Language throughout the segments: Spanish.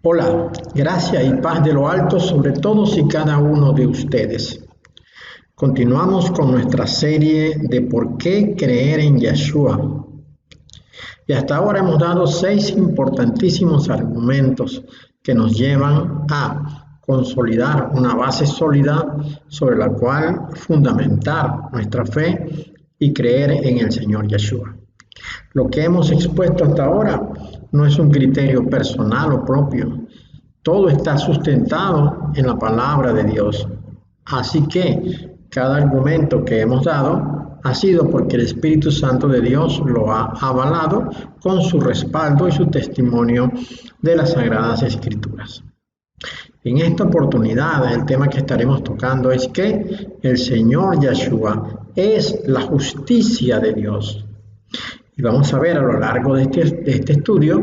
Hola, gracia y paz de lo alto sobre todos y cada uno de ustedes. Continuamos con nuestra serie de por qué creer en Yeshua. Y hasta ahora hemos dado 6 importantísimos argumentos que nos llevan a consolidar una base sólida sobre la cual fundamentar nuestra fe y creer en el Señor Yeshua. Lo que hemos expuesto hasta ahora no es un criterio personal o propio. Todo está sustentado en la palabra de Dios. Así que cada argumento que hemos dado ha sido porque el Espíritu Santo de Dios lo ha avalado con su respaldo y su testimonio de las Sagradas Escrituras. En esta oportunidad, el tema que estaremos tocando es que el Señor Yeshua es la justicia de Dios. Y vamos a ver a lo largo de este estudio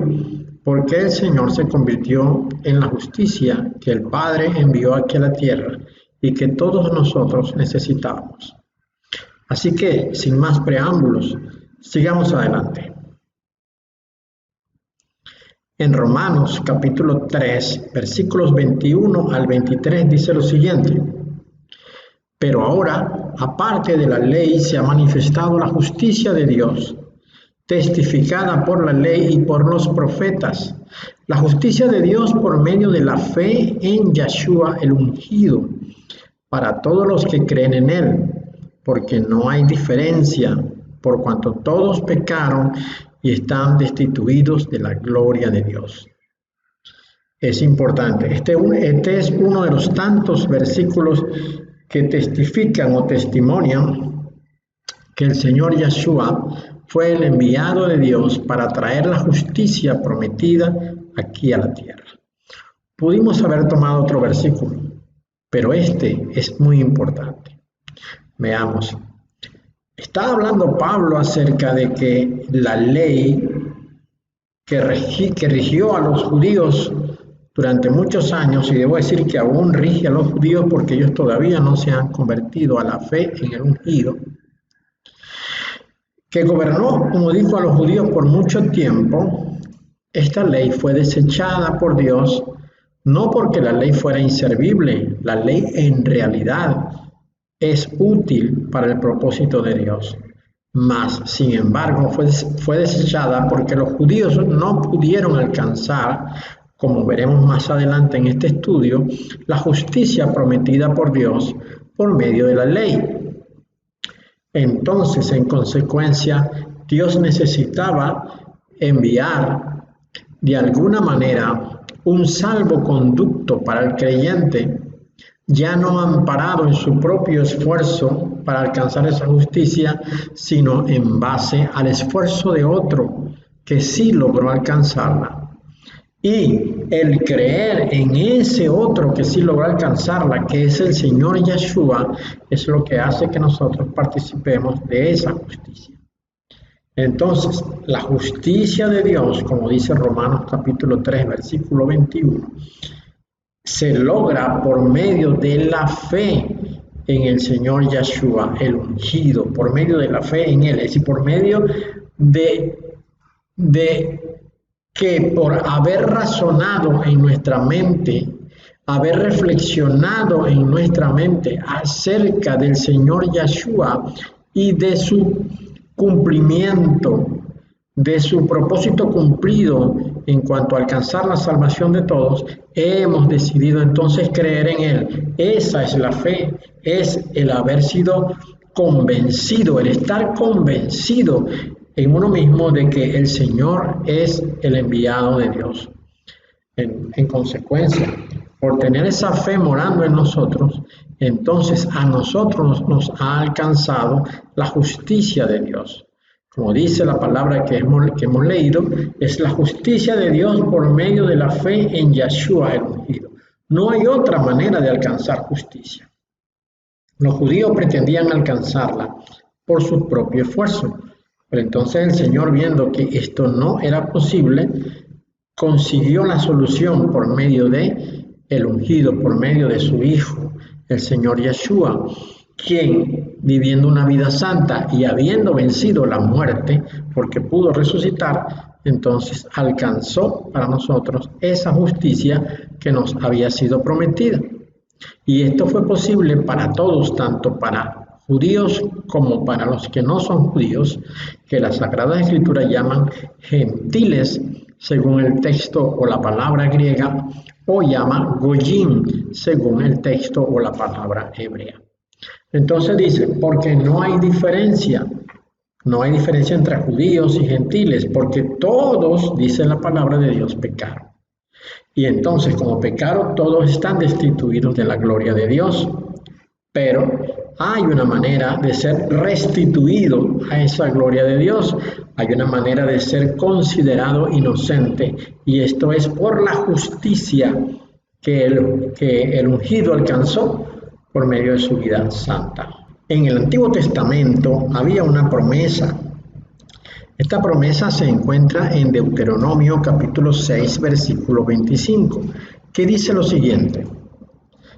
por qué el Señor se convirtió en la justicia que el Padre envió aquí a la tierra y que todos nosotros necesitábamos. Así que, sin más preámbulos, sigamos adelante. En Romanos capítulo 3, versículos 21 al 23 dice lo siguiente: Pero ahora, aparte de la ley, se ha manifestado la justicia de Dios, testificada por la ley y por los profetas, la justicia de Dios por medio de la fe en Yeshua el ungido, para todos los que creen en él, porque no hay diferencia, por cuanto todos pecaron y están destituidos de la gloria de Dios. Es importante, este es uno de los tantos versículos que testifican o testimonian que el Señor Yeshua fue el enviado de Dios para traer la justicia prometida aquí a la tierra. Pudimos haber tomado otro versículo, pero este es muy importante. Veamos. Está hablando Pablo acerca de que la ley que rigió a los judíos durante muchos años, y debo decir que aún rige a los judíos porque ellos todavía no se han convertido a la fe en el ungido, que gobernó, como dijo, a los judíos por mucho tiempo. Esta ley fue desechada por Dios, no porque la ley fuera inservible. La ley en realidad es útil para el propósito de Dios. Mas, sin embargo, fue desechada porque los judíos no pudieron alcanzar, como veremos más adelante en este estudio, la justicia prometida por Dios por medio de la ley. Entonces, en consecuencia, Dios necesitaba enviar de alguna manera un salvoconducto para el creyente, ya no amparado en su propio esfuerzo para alcanzar esa justicia, sino en base al esfuerzo de otro que sí logró alcanzarla. Y el creer en ese otro que sí logró alcanzarla, que es el Señor Yeshua, es lo que hace que nosotros participemos de esa justicia. Entonces, la justicia de Dios, como dice Romanos capítulo 3, versículo 21, se logra por medio de la fe en el Señor Yeshua, el ungido, por medio de la fe en Él, es decir, por medio de que por haber razonado en nuestra mente, haber reflexionado en nuestra mente acerca del Señor Yeshua y de su cumplimiento, de su propósito cumplido en cuanto a alcanzar la salvación de todos, hemos decidido entonces creer en Él. Esa es la fe, es el haber sido convencido, el estar convencido en uno mismo de que el Señor es el enviado de Dios. En consecuencia, por tener esa fe morando en nosotros, entonces a nosotros nos ha alcanzado la justicia de Dios. Como dice la palabra que hemos leído, es la justicia de Dios por medio de la fe en Yeshua el ungido. No hay otra manera de alcanzar justicia. Los judíos pretendían alcanzarla por su propio esfuerzo, pero entonces el Señor, viendo que esto no era posible, consiguió la solución por medio de el ungido, por medio de su Hijo, el Señor Yeshua, quien, viviendo una vida santa y habiendo vencido la muerte, porque pudo resucitar, entonces alcanzó para nosotros esa justicia que nos había sido prometida. Y esto fue posible para todos, tanto para judíos como para los que no son judíos, que la Sagrada Escritura llaman gentiles, según el texto o la palabra griega, o llama goyim, según el texto o la palabra hebrea. Entonces dice, porque no hay diferencia entre judíos y gentiles, porque todos, dice la palabra de Dios, pecaron. Y entonces, como pecaron, todos están destituidos de la gloria de Dios. Pero hay una manera de ser restituido a esa gloria de Dios. Hay una manera de ser considerado inocente. Y esto es por la justicia que el ungido alcanzó por medio de su vida santa. En el Antiguo Testamento había una promesa. Esta promesa se encuentra en Deuteronomio capítulo 6, versículo 25, que dice lo siguiente: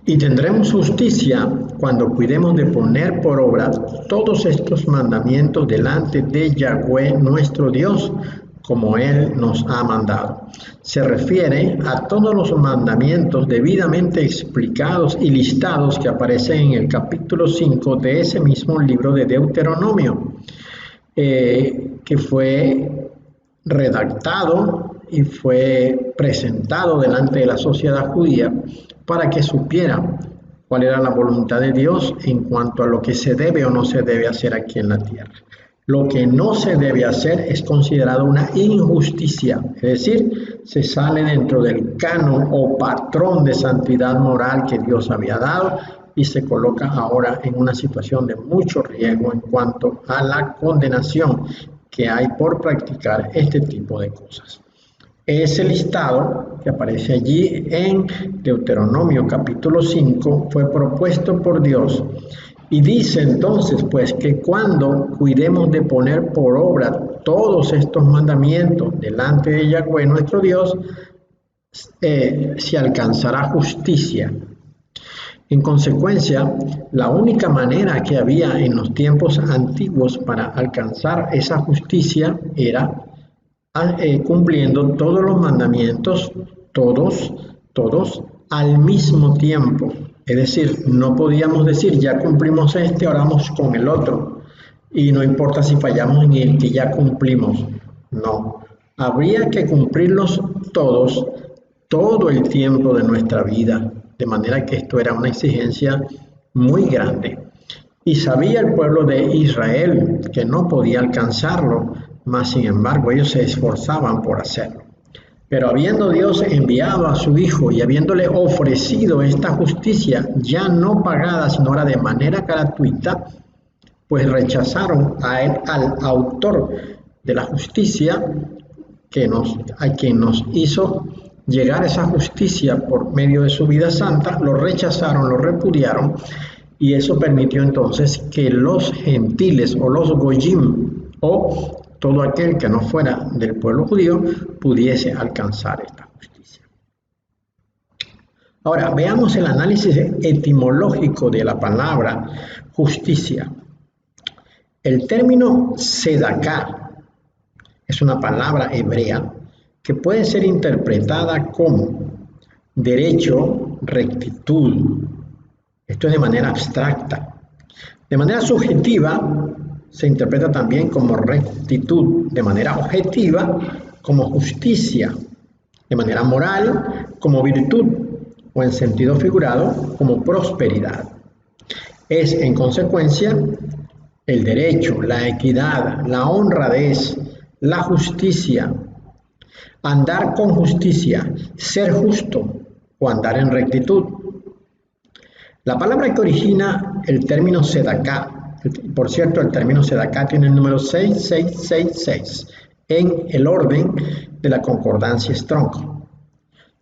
y tendremos justicia cuando cuidemos de poner por obra todos estos mandamientos delante de Yahweh nuestro Dios, como Él nos ha mandado. Se refiere a todos los mandamientos debidamente explicados y listados que aparecen en el capítulo 5 de ese mismo libro de Deuteronomio, que fue redactado y fue presentado delante de la sociedad judía para que supiera cuál era la voluntad de Dios en cuanto a lo que se debe o no se debe hacer aquí en la tierra. Lo que no se debe hacer es considerado una injusticia, es decir, se sale dentro del canon o patrón de santidad moral que Dios había dado y se coloca ahora en una situación de mucho riesgo en cuanto a la condenación que hay por practicar este tipo de cosas. Ese listado que aparece allí en Deuteronomio capítulo 5 fue propuesto por Dios y dice entonces pues que cuando cuidemos de poner por obra todos estos mandamientos delante de Yahweh nuestro Dios, se alcanzará justicia. En consecuencia, la única manera que había en los tiempos antiguos para alcanzar esa justicia era cumpliendo todos los mandamientos, todos al mismo tiempo. Es decir, no podíamos decir, ya cumplimos este, ahora vamos con el otro. Y no importa si fallamos en el que ya cumplimos. No, habría que cumplirlos todos, todo el tiempo de nuestra vida. De manera que esto era una exigencia muy grande. Y sabía el pueblo de Israel que no podía alcanzarlo, mas sin embargo ellos se esforzaban por hacerlo. Pero habiendo Dios enviado a su Hijo y habiéndole ofrecido esta justicia ya no pagada, sino ahora de manera gratuita, pues rechazaron a él, al autor de la justicia, a quien nos hizo llegar a esa justicia por medio de su vida santa, lo rechazaron, lo repudiaron, y eso permitió entonces que los gentiles o los goyim o todo aquel que no fuera del pueblo judío pudiese alcanzar esta justicia. Ahora, veamos el análisis etimológico de la palabra justicia. El término sedaká es una palabra hebrea que puede ser interpretada como derecho, rectitud. Esto es de manera abstracta. De manera subjetiva, se interpreta también como rectitud. De manera objetiva, como justicia. De manera moral, como virtud. O en sentido figurado, como prosperidad. Es, en consecuencia, el derecho, la equidad, la honradez, la justicia, andar con justicia, ser justo o andar en rectitud. La palabra que origina el término sedaká, por cierto, el término sedaká tiene el número 6666 en el orden de la concordancia Strong.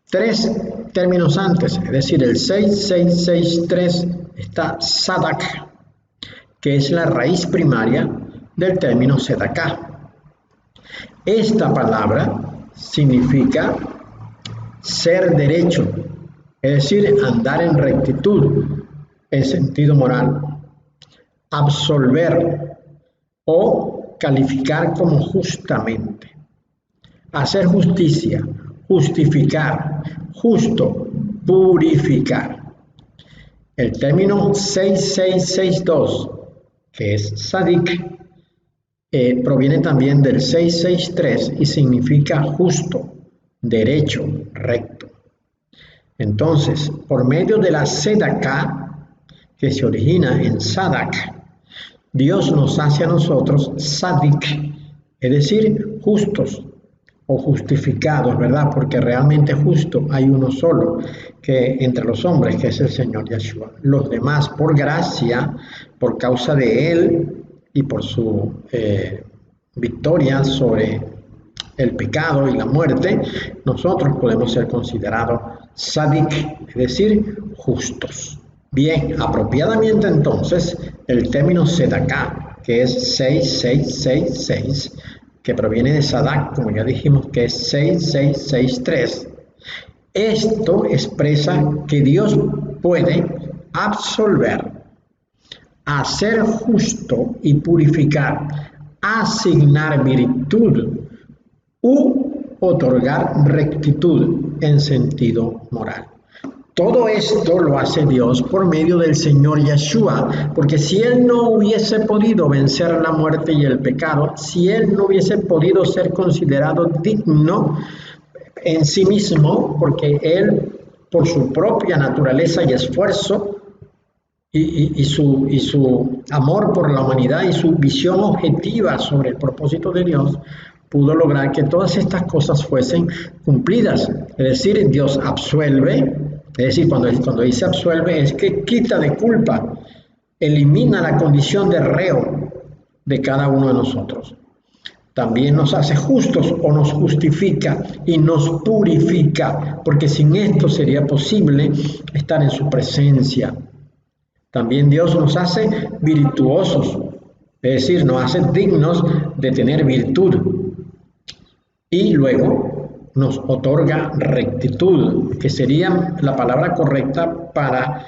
3 términos antes, es decir, el 6663 está sadak, que es la raíz primaria del término sedaká. Esta palabra significa ser derecho, es decir, andar en rectitud, en sentido moral, absolver o calificar como justamente. hacer justicia, justificar, justo, purificar. El término 6662, que es Sadik, proviene también del 663 y significa justo, derecho, recto. Entonces, por medio de la Sedaká, que se origina en Sadak, Dios nos hace a nosotros Sadik, es decir, justos o justificados, ¿verdad? Porque realmente justo hay uno solo que entre los hombres, que es el Señor Yeshua. Los demás, por gracia, por causa de Él y por su victoria sobre el pecado y la muerte, nosotros podemos ser considerados Sadik, es decir, justos. Bien, apropiadamente entonces, el término Sedaká, que es 6666, que proviene de Sadak, como ya dijimos, que es 6663, esto expresa que Dios puede absolver, hacer justo y purificar, asignar virtud u otorgar rectitud en sentido moral. Todo esto lo hace Dios por medio del Señor Yeshua, porque si Él no hubiese podido vencer la muerte y el pecado, si Él no hubiese podido ser considerado digno en sí mismo, porque Él, por su propia naturaleza y esfuerzo, y su amor por la humanidad y su visión objetiva sobre el propósito de Dios, pudo lograr que todas estas cosas fuesen cumplidas. Es decir, Dios absuelve, es decir, cuando dice absuelve es que quita de culpa, elimina la condición de reo de cada uno de nosotros. También nos hace justos o nos justifica y nos purifica, porque sin esto sería posible estar en su presencia. También Dios nos hace virtuosos, es decir, nos hace dignos de tener virtud. Y luego nos otorga rectitud, que sería la palabra correcta para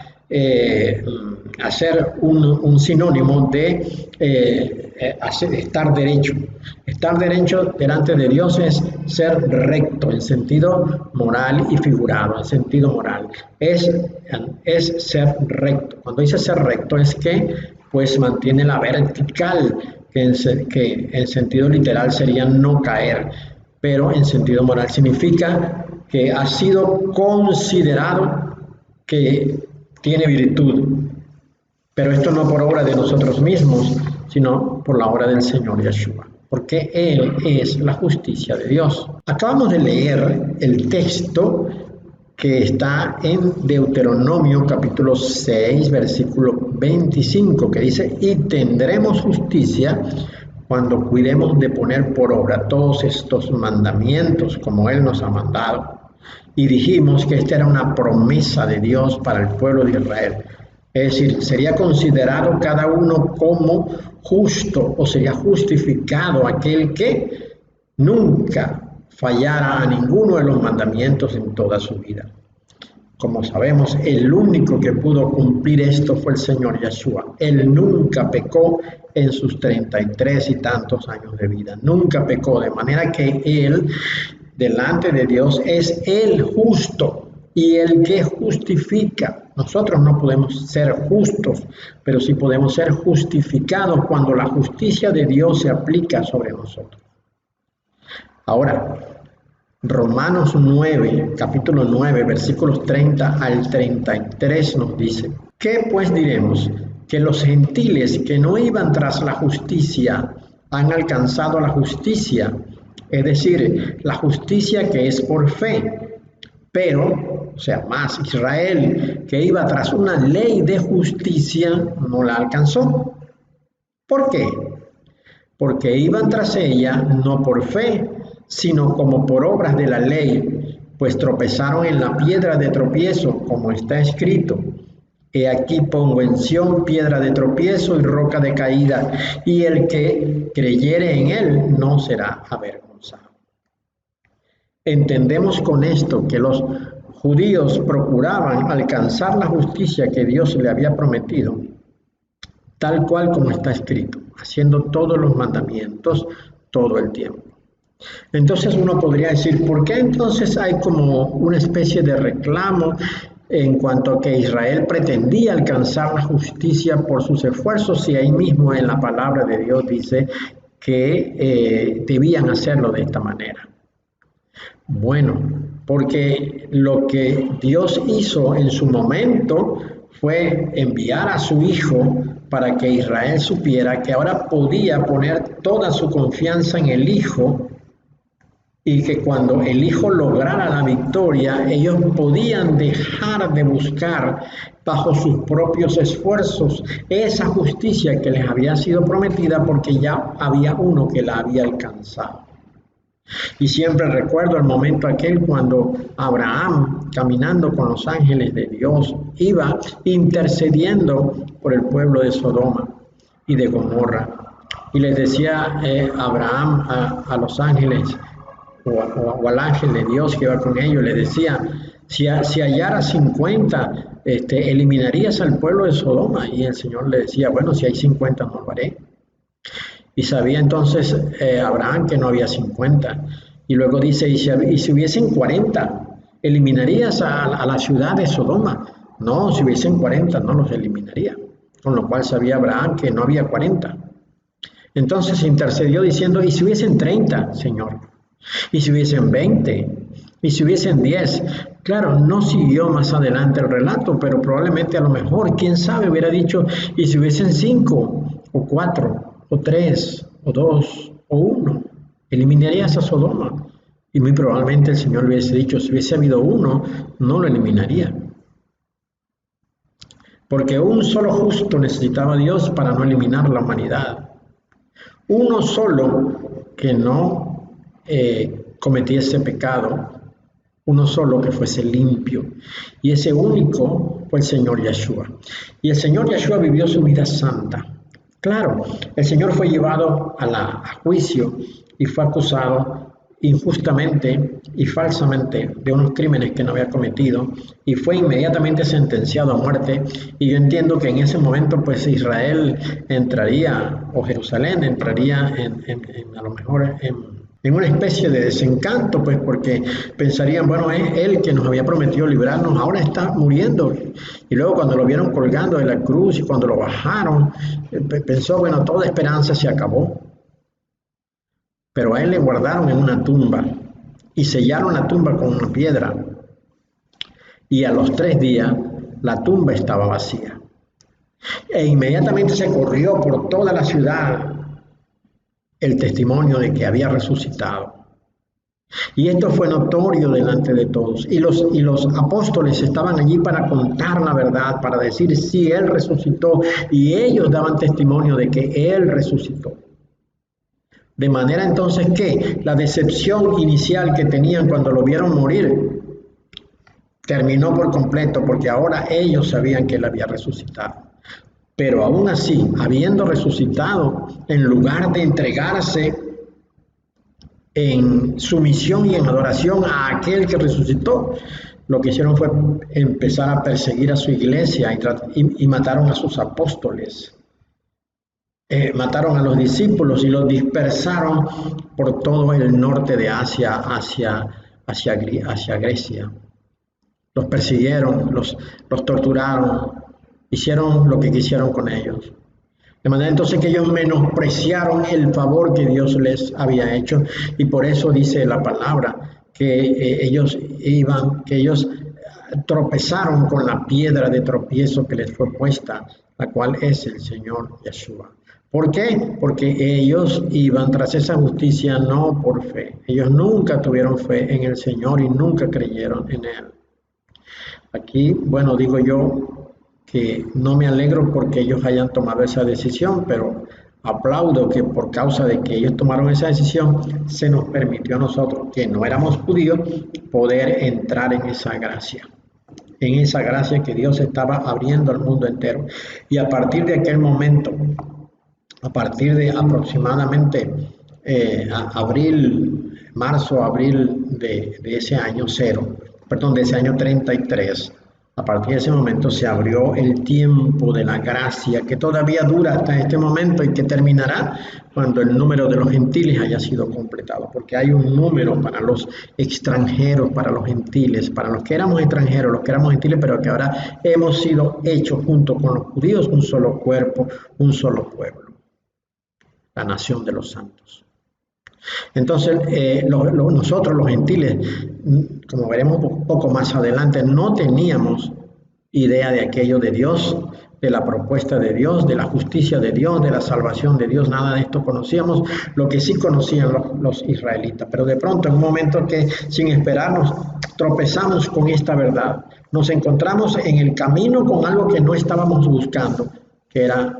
hacer un sinónimo de estar derecho. Estar derecho delante de Dios es ser recto en sentido moral y figurado, en sentido moral. Es ser recto. Cuando dice ser recto es que pues mantiene la vertical, que en sentido literal sería no caer, pero en sentido moral significa que ha sido considerado que tiene virtud. Pero esto no por obra de nosotros mismos, sino por la obra del Señor Yeshua, porque Él es la justicia de Dios. Acabamos de leer el texto que está en Deuteronomio capítulo 6, versículo 25, que dice: y tendremos justicia cuando cuidemos de poner por obra todos estos mandamientos como Él nos ha mandado. Y dijimos que esta era una promesa de Dios para el pueblo de Israel. Es decir, sería considerado cada uno como justo o sería justificado aquel que nunca fallara a ninguno de los mandamientos en toda su vida. Como sabemos, el único que pudo cumplir esto fue el Señor Yeshua. Él nunca pecó en sus 33 y tantos años de vida. Nunca pecó, de manera que Él, delante de Dios, es el justo y el que justifica. Nosotros no podemos ser justos, pero sí podemos ser justificados cuando la justicia de Dios se aplica sobre nosotros. Ahora, Romanos 9, capítulo 9, versículos 30 al 33 nos dice: ¿qué pues diremos? Que los gentiles que no iban tras la justicia han alcanzado la justicia, es decir, la justicia que es por fe. Pero, o sea, más Israel, que iba tras una ley de justicia, no la alcanzó. ¿Por qué? Porque iban tras ella no por fe, sino como por obras de la ley, pues tropezaron en la piedra de tropiezo, como está escrito: he aquí pongo en Sión piedra de tropiezo y roca de caída, y el que creyere en él no será avergonzado. Entendemos con esto que los judíos procuraban alcanzar la justicia que Dios le había prometido, tal cual como está escrito, haciendo todos los mandamientos todo el tiempo. Entonces uno podría decir, ¿por qué entonces hay como una especie de reclamo en cuanto a que Israel pretendía alcanzar la justicia por sus esfuerzos si ahí mismo en la palabra de Dios dice que debían hacerlo de esta manera? Bueno, porque lo que Dios hizo en su momento fue enviar a su Hijo para que Israel supiera que ahora podía poner toda su confianza en el Hijo y que cuando el Hijo lograra la victoria, ellos podían dejar de buscar bajo sus propios esfuerzos esa justicia que les había sido prometida porque ya había uno que la había alcanzado. Y siempre recuerdo el momento aquel cuando Abraham, caminando con los ángeles de Dios, iba intercediendo por el pueblo de Sodoma y de Gomorra. Y les decía Abraham a los ángeles, o al ángel de Dios que iba con ellos, le decía, si hallara 50, eliminarías al pueblo de Sodoma. Y el Señor le decía, bueno, si hay 50 no lo haré. Y sabía entonces Abraham que no había 50. Y luego dice, y si hubiesen 40, ¿eliminarías a la ciudad de Sodoma? No, si hubiesen 40 no los eliminaría. Con lo cual sabía Abraham que no había 40. Entonces intercedió diciendo, ¿y si hubiesen 30, Señor? ¿Y si hubiesen 20? ¿Y si hubiesen 10? Claro, no siguió más adelante el relato, pero probablemente a lo mejor, quién sabe, hubiera dicho, ¿y si hubiesen 5 o 4? O 3, o 2, o 1, eliminarías a Sodoma. Y muy probablemente el Señor le hubiese dicho, si hubiese habido 1, no lo eliminaría. Porque un solo justo necesitaba a Dios para no eliminar la humanidad. Uno solo que no cometiese pecado, uno solo que fuese limpio. Y ese único fue el Señor Yeshua. Y el Señor Yeshua vivió su vida santa. Claro, el Señor fue llevado a juicio y fue acusado injustamente y falsamente de unos crímenes que no había cometido y fue inmediatamente sentenciado a muerte. Y yo entiendo que en ese momento pues Israel entraría, o Jerusalén entraría a lo mejor en una especie de desencanto, pues porque pensarían, bueno, es él que nos había prometido librarnos, ahora está muriendo. Y luego cuando lo vieron colgando de la cruz y cuando lo bajaron, pensó, bueno, toda esperanza se acabó. Pero a él le guardaron en una tumba y sellaron la tumba con una piedra. Y a los 3 días la tumba estaba vacía. E inmediatamente se corrió por toda la ciudad el testimonio de que había resucitado. Y esto fue notorio delante de todos. Y los apóstoles estaban allí para contar la verdad, para decir sí, Él resucitó. Y ellos daban testimonio de que Él resucitó. De manera entonces que la decepción inicial que tenían cuando lo vieron morir terminó por completo, porque ahora ellos sabían que Él había resucitado. Pero aún así, habiendo resucitado, en lugar de entregarse en sumisión y en adoración a aquel que resucitó, lo que hicieron fue empezar a perseguir a su iglesia y mataron a sus apóstoles. Mataron a los discípulos y los dispersaron por todo el norte de Asia hacia Grecia. Los persiguieron, los torturaron, hicieron lo que quisieron con ellos. De manera entonces que ellos menospreciaron el favor que Dios les había hecho y por eso dice la palabra que ellos tropezaron con la piedra de tropiezo que les fue puesta, la cual es el Señor Yeshua. ¿Por qué? Porque ellos iban tras esa justicia no por fe. Ellos nunca tuvieron fe en el Señor y nunca creyeron en Él. Aquí, bueno, digo yo que no me alegro porque ellos hayan tomado esa decisión, pero aplaudo que por causa de que ellos tomaron esa decisión, se nos permitió a nosotros, que no éramos judíos, poder entrar en esa gracia que Dios estaba abriendo al mundo entero. Y a partir de aquel momento, a partir de aproximadamente marzo, abril de ese año 33, A partir de ese momento se abrió el tiempo de la gracia que todavía dura hasta este momento y que terminará cuando el número de los gentiles haya sido completado, porque hay un número para los extranjeros, para los gentiles, para los que éramos extranjeros, los que éramos gentiles, pero que ahora hemos sido hechos junto con los judíos un solo cuerpo, un solo pueblo, la nación de los santos. Entonces, nosotros los gentiles, como veremos un poco más adelante, no teníamos idea de aquello de Dios, de la propuesta de Dios, de la justicia de Dios, de la salvación de Dios, nada de esto conocíamos, lo que sí conocían los israelitas. Pero de pronto, en un momento que sin esperarnos, tropezamos con esta verdad, nos encontramos en el camino con algo que no estábamos buscando, que era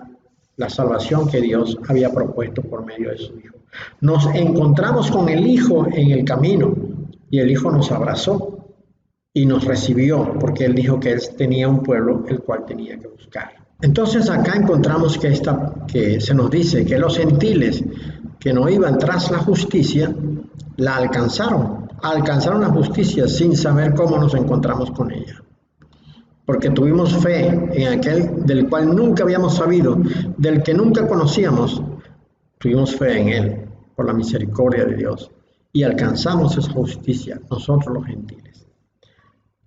la salvación que Dios había propuesto por medio de su Hijo. Nos encontramos con el Hijo en el camino y el Hijo nos abrazó y nos recibió porque Él dijo que Él tenía un pueblo el cual tenía que buscar. Entonces acá encontramos que se nos dice que los gentiles que no iban tras la justicia, la alcanzaron la justicia sin saber cómo nos encontramos con ella. Porque tuvimos fe en aquel del cual nunca habíamos sabido, del que nunca conocíamos, tuvimos fe en Él, por la misericordia de Dios, y alcanzamos esa justicia, nosotros los gentiles.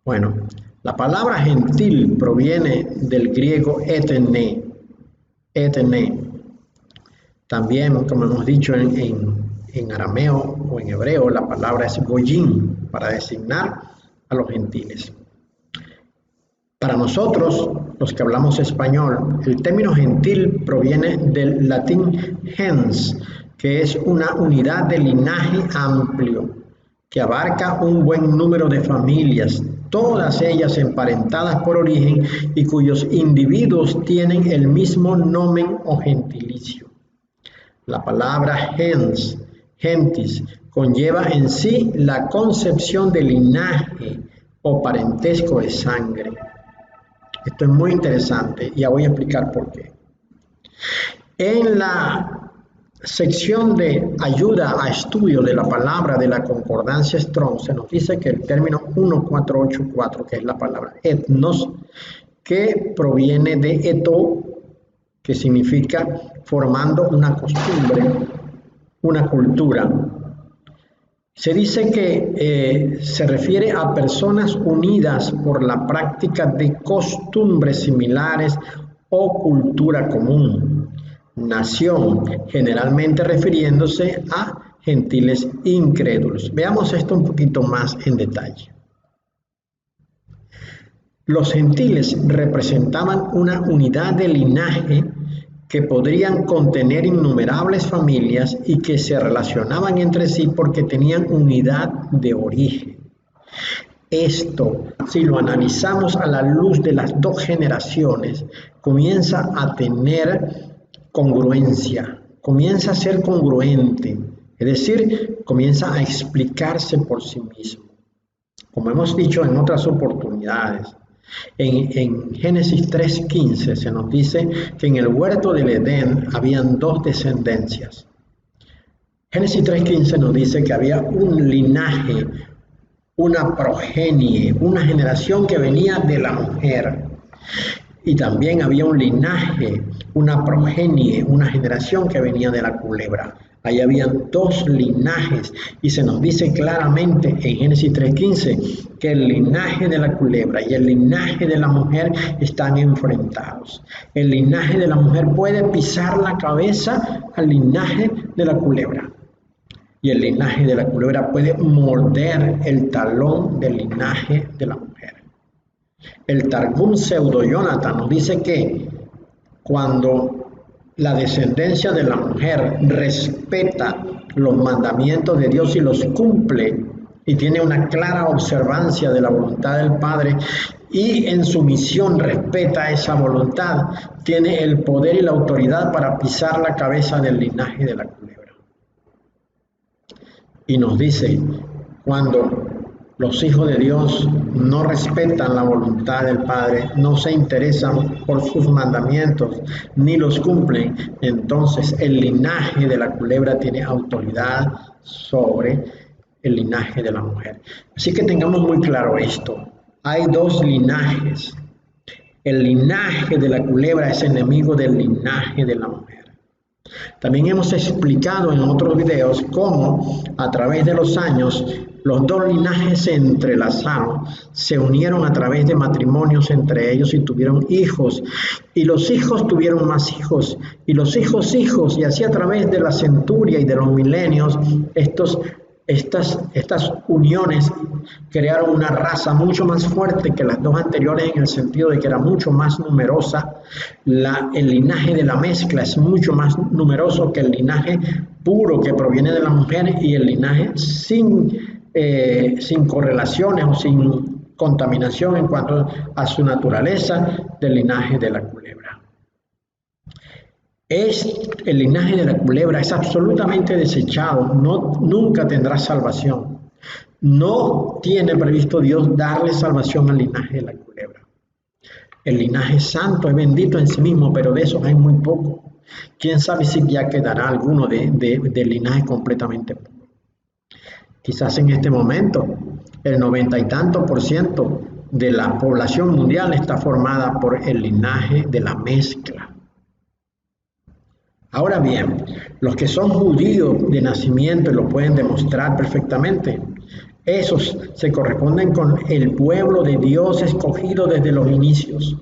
Bueno, la palabra gentil proviene del griego etene. También, como hemos dicho en arameo o en hebreo, la palabra es goyim, para designar a los gentiles. Para nosotros, los que hablamos español, el término gentil proviene del latín gens, que es una unidad de linaje amplio, que abarca un buen número de familias, todas ellas emparentadas por origen y cuyos individuos tienen el mismo nomen o gentilicio. La palabra gens, gentis, conlleva en sí la concepción de linaje o parentesco de sangre. Esto es muy interesante y ya voy a explicar por qué. En la sección de ayuda a estudio de la palabra de la concordancia Strong se nos dice que el término 1484, que es la palabra etnos, que proviene de eto, que significa formando una costumbre, una cultura. Se dice que se refiere a personas unidas por la práctica de costumbres similares o cultura común. Nación, generalmente refiriéndose a gentiles incrédulos. Veamos esto un poquito más en detalle. Los gentiles representaban una unidad de linaje que podrían contener innumerables familias y que se relacionaban entre sí porque tenían unidad de origen. Esto, si lo analizamos a la luz de las dos generaciones, comienza a tener congruencia, comienza a ser congruente, es decir, comienza a explicarse por sí mismo. Como hemos dicho en otras oportunidades, en Génesis 3:15 se nos dice que en el huerto del Edén habían dos descendencias. Génesis 3:15 nos dice que había un linaje, una progenie, una generación que venía de la mujer. Y también había un linaje, una progenie, una generación que venía de la culebra. Ahí habían dos linajes y se nos dice claramente en Génesis 3:15 que el linaje de la culebra y el linaje de la mujer están enfrentados. El linaje de la mujer puede pisar la cabeza al linaje de la culebra y el linaje de la culebra puede morder el talón del linaje de la mujer. El Targum Pseudo-Jonathan nos dice que cuando la descendencia de la mujer respeta los mandamientos de Dios y los cumple y tiene una clara observancia de la voluntad del Padre y en su misión respeta esa voluntad, tiene el poder y la autoridad para pisar la cabeza del linaje de la culebra. Y nos dice, cuando los hijos de Dios no respetan la voluntad del Padre, no se interesan por sus mandamientos, ni los cumplen, entonces el linaje de la culebra tiene autoridad sobre el linaje de la mujer. Así que tengamos muy claro esto. hay dos linajes. El linaje de la culebra es enemigo del linaje de la mujer. También hemos explicado en otros videos cómo a través de los años los dos linajes se entrelazaron, se unieron a través de matrimonios entre ellos y tuvieron hijos. Y los hijos tuvieron más hijos, y los hijos hijos, y así a través de la centuria y de los milenios, estas uniones crearon una raza mucho más fuerte que las dos anteriores, en el sentido de que era mucho más numerosa. El linaje de la mezcla es mucho más numeroso que el linaje puro que proviene de la mujer, y el linaje sin correlaciones o sin contaminación en cuanto a su naturaleza del linaje de la culebra. El linaje de la culebra es absolutamente desechado, nunca tendrá salvación. No tiene previsto Dios darle salvación al linaje de la culebra. El linaje santo es bendito en sí mismo, pero de esos hay muy poco. ¿Quién sabe si ya quedará alguno del linaje completamente puro? Quizás en este momento el 90 y tanto % de la población mundial está formada por el linaje de la mezcla. Ahora bien, los que son judíos de nacimiento y lo pueden demostrar perfectamente, esos se corresponden con el pueblo de Dios escogido desde los inicios.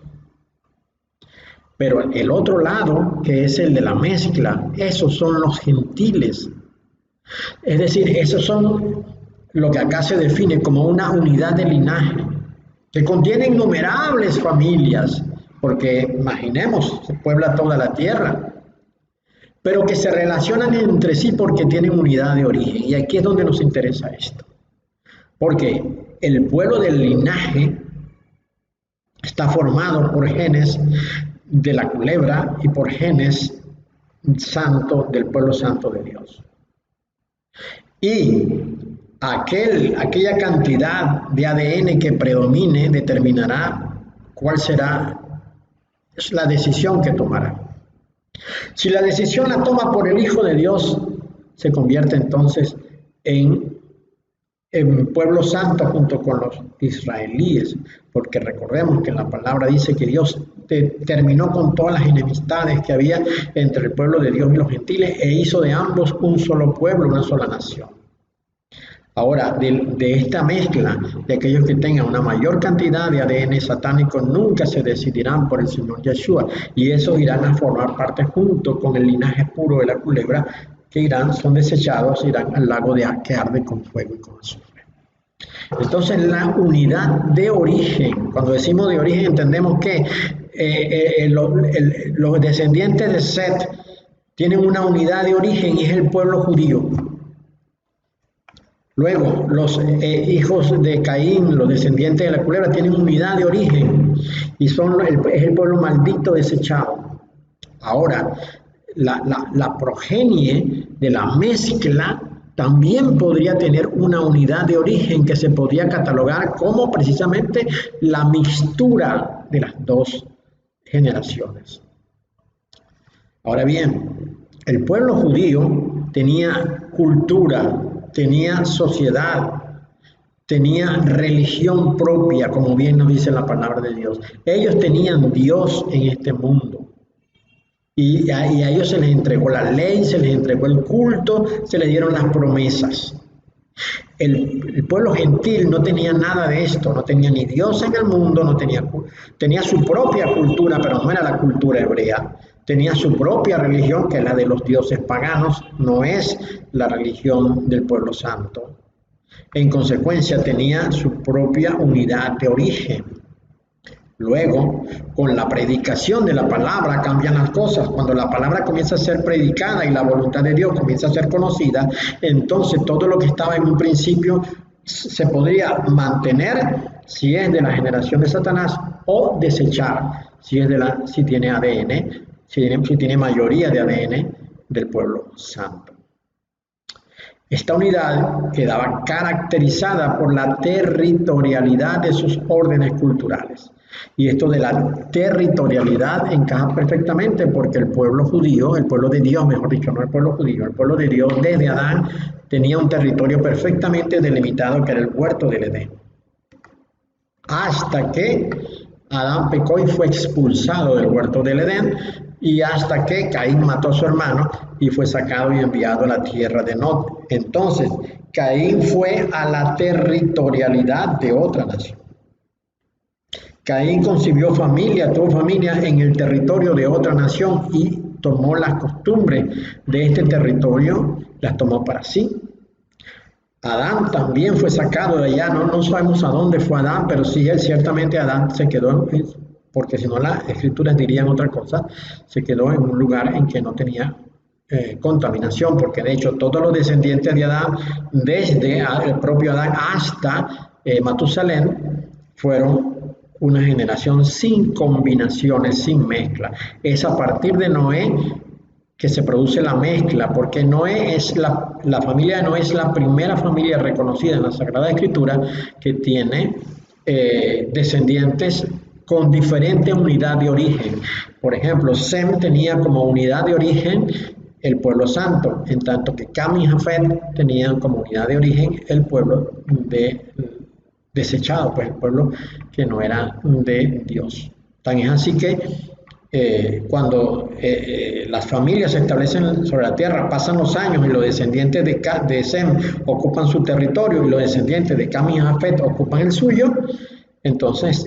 Pero el otro lado, que es el de la mezcla, esos son los gentiles. Es decir, esos son lo que acá se define como una unidad de linaje, que contiene innumerables familias, porque imaginemos, se puebla toda la tierra, pero que se relacionan entre sí porque tienen unidad de origen. Y aquí es donde nos interesa esto. Porque el pueblo del linaje está formado por genes de la culebra y por genes santo del pueblo santo de Dios. Y aquella cantidad de ADN que predomine determinará cuál será la decisión que tomará. Si la decisión la toma por el Hijo de Dios, se convierte entonces en pueblo santo junto con los israelíes, porque recordemos que la palabra dice que Dios terminó con todas las enemistades que había entre el pueblo de Dios y los gentiles e hizo de ambos un solo pueblo, una sola nación. Ahora, de esta mezcla de aquellos que tengan una mayor cantidad de ADN satánico, nunca se decidirán por el Señor Yeshua, y esos irán a formar parte junto con el linaje puro de la culebra, que son desechados, irán al lago que arde con fuego y con azufre. Entonces, la unidad de origen, cuando decimos de origen entendemos que los descendientes de Set tienen una unidad de origen y es el pueblo judío. Luego, los hijos de Caín, los descendientes de la culebra, tienen unidad de origen y es el pueblo maldito desechado. Ahora, la progenie de la mezcla también podría tener una unidad de origen que se podría catalogar como precisamente la mixtura de las dos generaciones. Ahora bien, el pueblo judío tenía cultura, tenía sociedad, tenía religión propia, como bien nos dice la palabra de Dios. Ellos tenían Dios en este mundo. Y a ellos se les entregó la ley, se les entregó el culto, se les dieron las promesas. El pueblo gentil no tenía nada de esto, no tenía ni Dios en el mundo, tenía su propia cultura, pero no era la cultura hebrea. Tenía su propia religión, que es la de los dioses paganos, no es la religión del pueblo santo. En consecuencia, tenía su propia unidad de origen. Luego, con la predicación de la palabra cambian las cosas. Cuando la palabra comienza a ser predicada y la voluntad de Dios comienza a ser conocida, entonces todo lo que estaba en un principio se podría mantener si es de la generación de Satanás o desechar si tiene ADN, si tiene mayoría de ADN del pueblo santo. Esta unidad quedaba caracterizada por la territorialidad de sus órdenes culturales. Y esto de la territorialidad encaja perfectamente porque el pueblo judío, el pueblo de Dios, mejor dicho, no el pueblo judío, el pueblo de Dios desde Adán tenía un territorio perfectamente delimitado que era el huerto del Edén. hasta que Adán pecó y fue expulsado del huerto del Edén, y hasta que Caín mató a su hermano y fue sacado y enviado a la tierra de Nod. Entonces, Caín fue a la territorialidad de otra nación. Caín concibió familia, tuvo familia en el territorio de otra nación y tomó las costumbres de este territorio, las tomó para sí. Adán también fue sacado de allá, no sabemos a dónde fue Adán, pero sí, ciertamente Adán se quedó, porque si no las escrituras dirían otra cosa, se quedó en un lugar en que no tenía contaminación, porque de hecho todos los descendientes de Adán, desde el propio Adán hasta Matusalén, fueron una generación sin combinaciones, sin mezcla. Es a partir de Noé que se produce la mezcla, porque Noé es la familia de Noé es la primera familia reconocida en la Sagrada Escritura que tiene descendientes con diferente unidad de origen. Por ejemplo, Sem tenía como unidad de origen el pueblo santo, en tanto que Cam y Jafet tenían como unidad de origen el pueblo desechado, pues el pueblo que no era de Dios. Tan es así que cuando las familias se establecen sobre la tierra, pasan los años y los descendientes de Sem ocupan su territorio y los descendientes de Cam y Jafet ocupan el suyo, entonces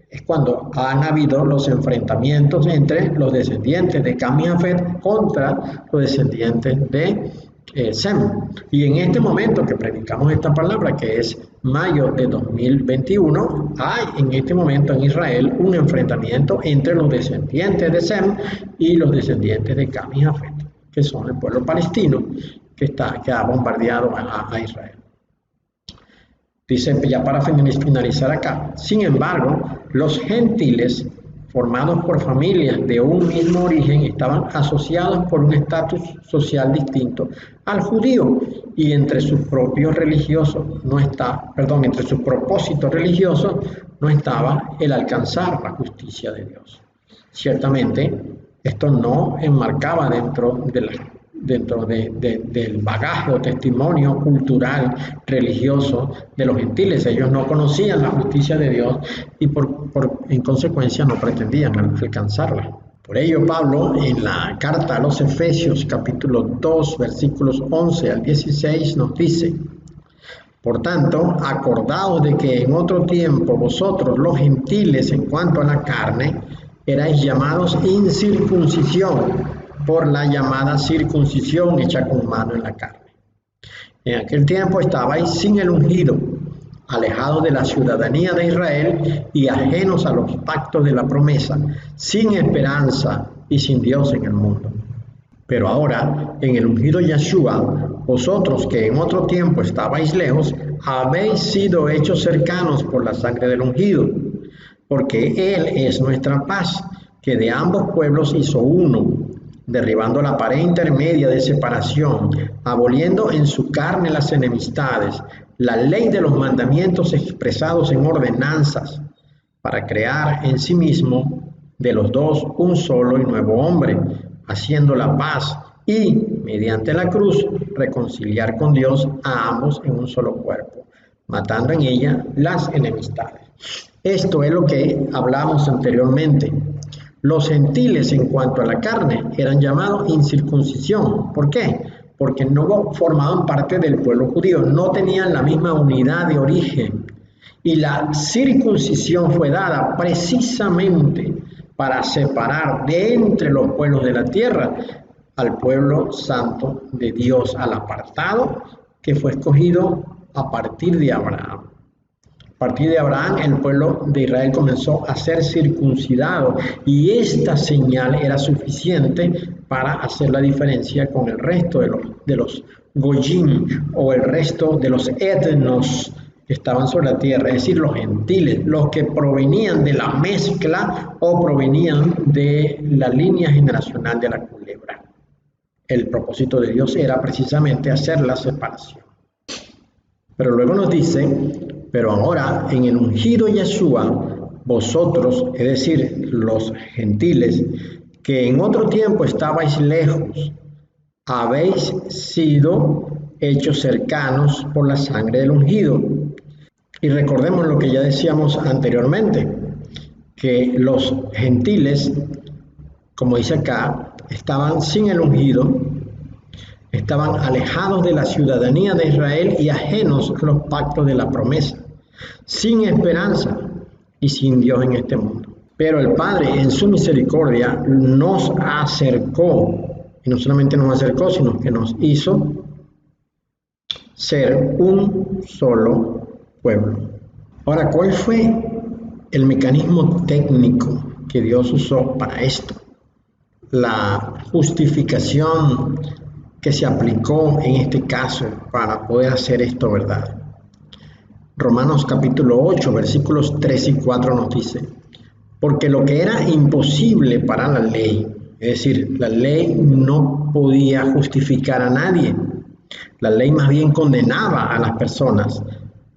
es cuando han habido los enfrentamientos entre los descendientes de Cam y Jafet contra los descendientes de Sem. Y en este momento que predicamos esta palabra, que es mayo de 2021, hay en este momento en Israel un enfrentamiento entre los descendientes de Sem y los descendientes de Cam y Jafet, que son el pueblo palestino que ha bombardeado a Israel. Dice, ya para finalizar acá, sin embargo, los gentiles formados por familias de un mismo origen estaban asociados por un estatus social distinto al judío, y entre sus propósitos religiosos no estaba el alcanzar la justicia de Dios. Ciertamente, esto no enmarcaba dentro del bagaje o testimonio cultural religioso de los gentiles. Ellos no conocían la justicia de Dios y en consecuencia no pretendían alcanzarla. Por ello, Pablo, en la carta a los Efesios, capítulo 2, versículos 11 al 16, nos dice: por tanto, acordaos de que en otro tiempo vosotros, los gentiles, en cuanto a la carne, erais llamados incircuncisión por la llamada circuncisión hecha con mano en la carne. En aquel tiempo estabais sin el ungido, alejados de la ciudadanía de Israel y ajenos a los pactos de la promesa, sin esperanza y sin Dios en el mundo. Pero ahora, en el ungido Yeshua, vosotros que en otro tiempo estabais lejos, habéis sido hechos cercanos por la sangre del ungido, porque Él es nuestra paz, que de ambos pueblos hizo uno, derribando la pared intermedia de separación, aboliendo en su carne las enemistades, la ley de los mandamientos expresados en ordenanzas, para crear en sí mismo de los dos un solo y nuevo hombre, haciendo la paz y, mediante la cruz, reconciliar con Dios a ambos en un solo cuerpo, matando en ella las enemistades. Esto es lo que hablamos anteriormente. Los gentiles, en cuanto a la carne, eran llamados incircuncisión. ¿Por qué? Porque no formaban parte del pueblo judío, no tenían la misma unidad de origen. Y la circuncisión fue dada precisamente para separar de entre los pueblos de la tierra al pueblo santo de Dios, al apartado que fue escogido a partir de Abraham. A partir de Abraham, el pueblo de Israel comenzó a ser circuncidado, y esta señal era suficiente para hacer la diferencia con el resto de los goyim, o el resto de los etnos que estaban sobre la tierra, es decir, los gentiles, los que provenían de la mezcla o provenían de la línea generacional de la culebra. El propósito de Dios era precisamente hacer la separación. Pero luego nos dice: pero ahora en el ungido Yeshua, vosotros, es decir, los gentiles, que en otro tiempo estabais lejos, habéis sido hechos cercanos por la sangre del ungido. Y recordemos lo que ya decíamos anteriormente, que los gentiles, como dice acá, estaban sin el ungido, estaban alejados de la ciudadanía de Israel y ajenos a los pactos de la promesa, sin esperanza y sin Dios en este mundo. Pero el Padre, en su misericordia, nos acercó, y no solamente nos acercó, sino que nos hizo ser un solo pueblo. Ahora, ¿cuál fue el mecanismo técnico que Dios usó para esto? La justificación que se aplicó en este caso para poder hacer esto verdad. Romanos capítulo 8, versículos 3 y 4 nos dice: porque lo que era imposible para la ley, es decir, la ley no podía justificar a nadie. La ley más bien condenaba a las personas,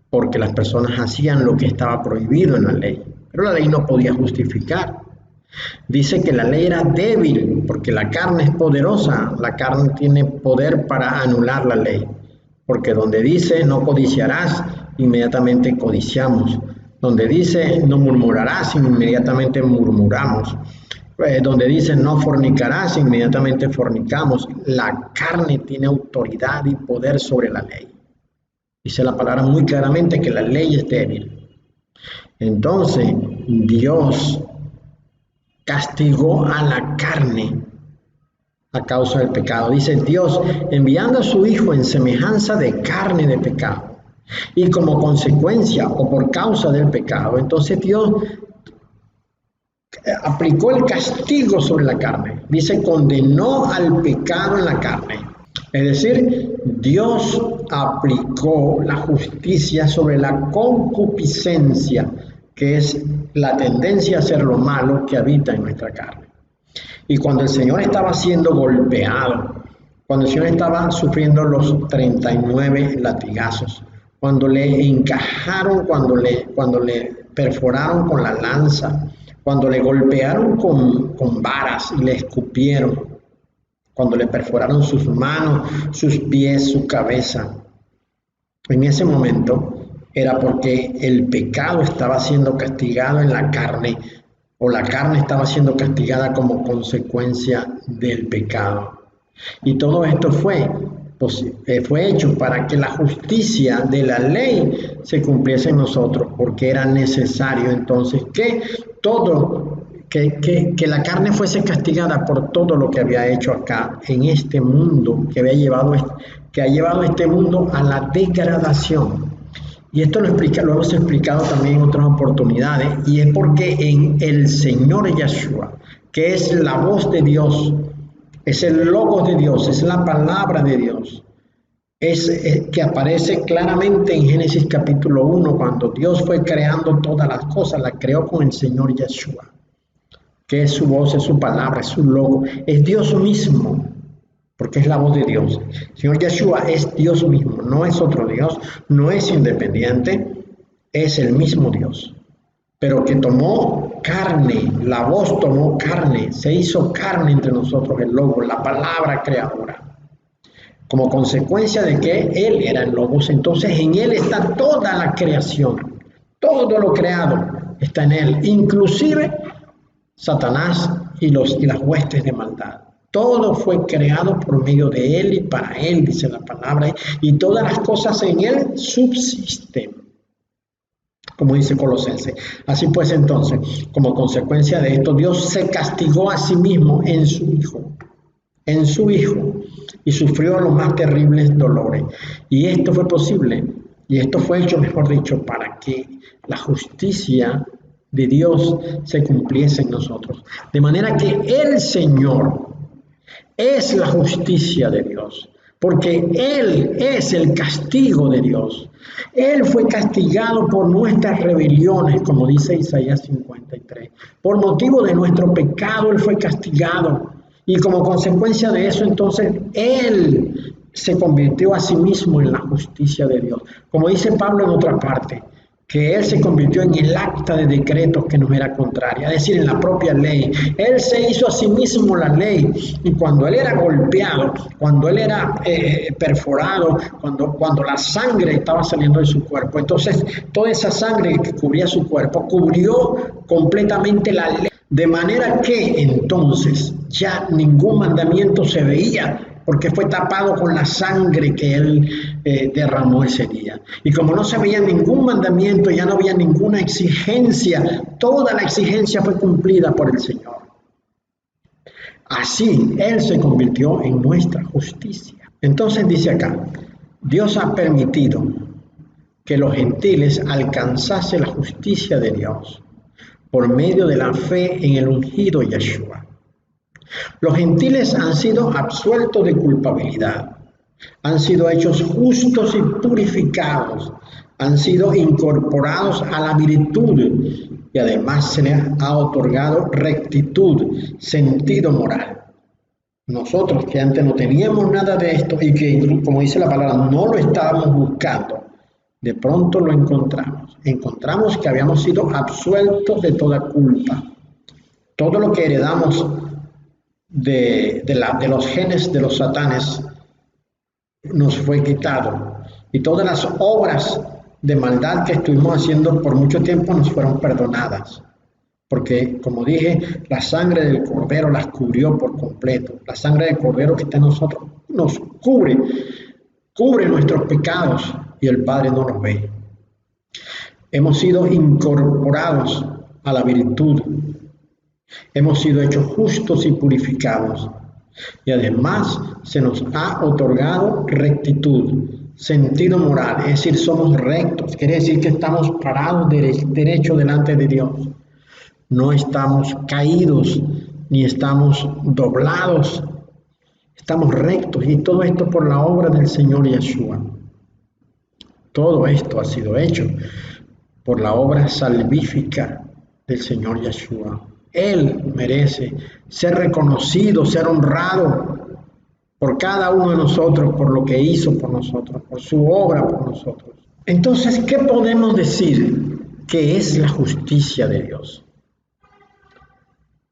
porque las personas hacían lo que estaba prohibido en la ley, pero la ley no podía justificar. Dice que la ley era débil, porque la carne es poderosa, la carne tiene poder para anular la ley, porque donde dice no codiciarás, inmediatamente codiciamos. Donde dice no murmurarás, inmediatamente murmuramos. Donde dice no fornicarás, inmediatamente fornicamos. La carne tiene autoridad y poder sobre la ley. Dice la palabra muy claramente que la ley es débil. Entonces Dios castigó a la carne a causa del pecado. Dice Dios enviando a su Hijo en semejanza de carne de pecado. Y como consecuencia o por causa del pecado, entonces Dios aplicó el castigo sobre la carne. Dice, condenó al pecado en la carne. Es decir, Dios aplicó la justicia sobre la concupiscencia, que es la tendencia a hacer lo malo que habita en nuestra carne. Y cuando el Señor estaba siendo golpeado, cuando el Señor estaba sufriendo los 39 latigazos, cuando le encajaron, cuando le perforaron con la lanza, cuando le golpearon con varas y le escupieron, cuando le perforaron sus manos, sus pies, su cabeza. En ese momento era porque el pecado estaba siendo castigado en la carne, o la carne estaba siendo castigada como consecuencia del pecado. Y todo esto fue hecho para que la justicia de la ley se cumpliese en nosotros, porque era necesario entonces que la carne fuese castigada por todo lo que había hecho acá en este mundo, que ha llevado este mundo a la degradación. Y esto lo hemos explicado también en otras oportunidades, y es porque en el Señor Yeshua, que es la voz de Dios, es el logos de Dios, es la palabra de Dios, es que aparece claramente en Génesis capítulo 1, cuando Dios fue creando todas las cosas, las creó con el Señor Yeshua, que es su voz, es su palabra, es su logo, es Dios mismo, porque es la voz de Dios. El Señor Yeshua es Dios mismo, no es otro Dios, no es independiente, es el mismo Dios, pero que tomó carne, la voz tomó carne, se hizo carne entre nosotros, el Logos, la palabra creadora. Como consecuencia de que Él era el Logos, entonces en Él está toda la creación, todo lo creado está en Él, inclusive Satanás y las huestes de maldad. Todo fue creado por medio de Él y para Él, dice la palabra, y todas las cosas en Él subsisten, como dice Colosenses. Así pues, entonces, como consecuencia de esto, Dios se castigó a sí mismo en su Hijo, y sufrió los más terribles dolores. Y esto fue posible, y esto fue hecho, mejor dicho, para que la justicia de Dios se cumpliese en nosotros. De manera que el Señor es la justicia de Dios, porque Él es el castigo de Dios. Él fue castigado por nuestras rebeliones, como dice Isaías 53. Por motivo de nuestro pecado, Él fue castigado. Y como consecuencia de eso, entonces, Él se convirtió a sí mismo en la justicia de Dios. Como dice Pablo en otra parte, que Él se convirtió en el acta de decretos que nos era contraria, es decir, en la propia ley. Él se hizo a sí mismo la ley, y cuando Él era golpeado, cuando Él era perforado, cuando la sangre estaba saliendo de su cuerpo, entonces toda esa sangre que cubría su cuerpo cubrió completamente la ley, de manera que entonces ya ningún mandamiento se veía, porque fue tapado con la sangre que Él derramó ese día. Y como no se veía ningún mandamiento, ya no había ninguna exigencia, toda la exigencia fue cumplida por el Señor. Así, Él se convirtió en nuestra justicia. Entonces dice acá, Dios ha permitido que los gentiles alcanzasen la justicia de Dios por medio de la fe en el ungido Yeshua. Los gentiles han sido absueltos de culpabilidad, han sido hechos justos y purificados, han sido incorporados a la virtud y además se les ha otorgado rectitud, sentido moral. Nosotros que antes no teníamos nada de esto y que, como dice la palabra, no lo estábamos buscando, de pronto lo encontramos. Encontramos que habíamos sido absueltos de toda culpa. Todo lo que heredamos de los genes de los satanes nos fue quitado, y todas las obras de maldad que estuvimos haciendo por mucho tiempo nos fueron perdonadas, porque, como dije, la sangre del Cordero las cubrió por completo. La sangre del Cordero que está en nosotros nos cubre nuestros pecados, y el Padre no los ve. Hemos sido incorporados a la virtud, hemos sido hechos justos y purificados, y además se nos ha otorgado rectitud, sentido moral, es decir, somos rectos, quiere decir que estamos parados derecho delante de Dios, no estamos caídos ni estamos doblados, estamos rectos, y todo esto por la obra del Señor Yeshua. Todo esto ha sido hecho por la obra salvífica del Señor Yeshua. Él merece ser reconocido, ser honrado por cada uno de nosotros, por lo que hizo por nosotros, por su obra por nosotros. Entonces, ¿qué podemos decir que es la justicia de Dios?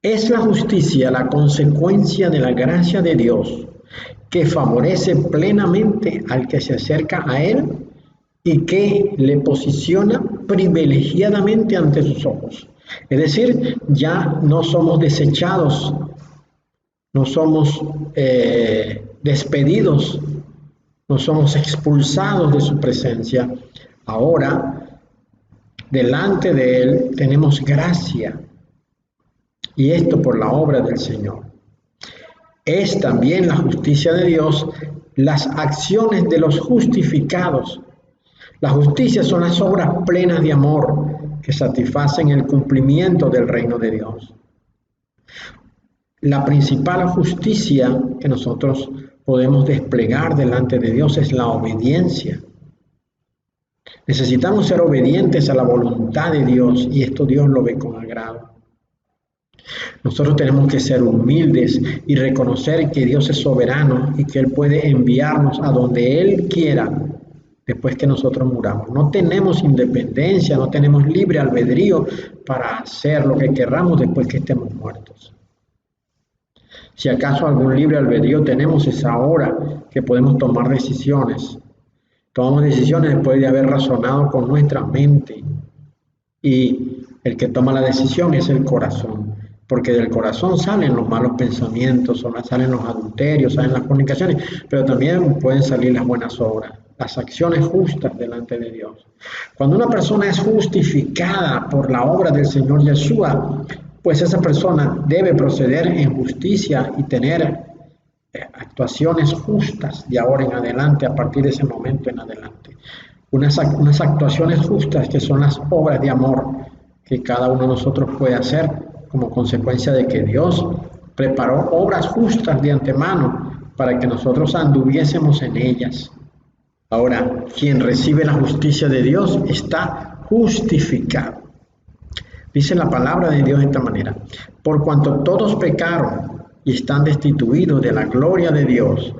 Es la justicia la consecuencia de la gracia de Dios que favorece plenamente al que se acerca a Él y que le posiciona privilegiadamente ante sus ojos. Es decir, ya no somos desechados, no somos despedidos, no somos expulsados de su presencia. Ahora, delante de Él tenemos gracia, y esto por la obra del Señor. Es también la justicia de Dios las acciones de los justificados. La justicia son las obras plenas de amor que satisfacen el cumplimiento del reino de Dios. La principal justicia que nosotros podemos desplegar delante de Dios es la obediencia. Necesitamos ser obedientes a la voluntad de Dios, y esto Dios lo ve con agrado. Nosotros tenemos que ser humildes y reconocer que Dios es soberano y que Él puede enviarnos a donde Él quiera después que nosotros muramos. No tenemos independencia, no tenemos libre albedrío para hacer lo que querramos después que estemos muertos. Si acaso algún libre albedrío tenemos, es ahora que podemos tomar decisiones. Tomamos decisiones después de haber razonado con nuestra mente, y el que toma la decisión es el corazón, porque del corazón salen los malos pensamientos, salen los adulterios, salen las fornicaciones, pero también pueden salir las buenas obras, las acciones justas delante de Dios. Cuando una persona es justificada por la obra del Señor Yeshua, pues esa persona debe proceder en justicia y tener actuaciones justas de ahora en adelante, a partir de ese momento en adelante. Unas actuaciones justas que son las obras de amor que cada uno de nosotros puede hacer como consecuencia de que Dios preparó obras justas de antemano para que nosotros anduviésemos en ellas. Ahora, quien recibe la justicia de Dios está justificado. Dice la palabra de Dios de esta manera: por cuanto todos pecaron y están destituidos de la gloria de Dios,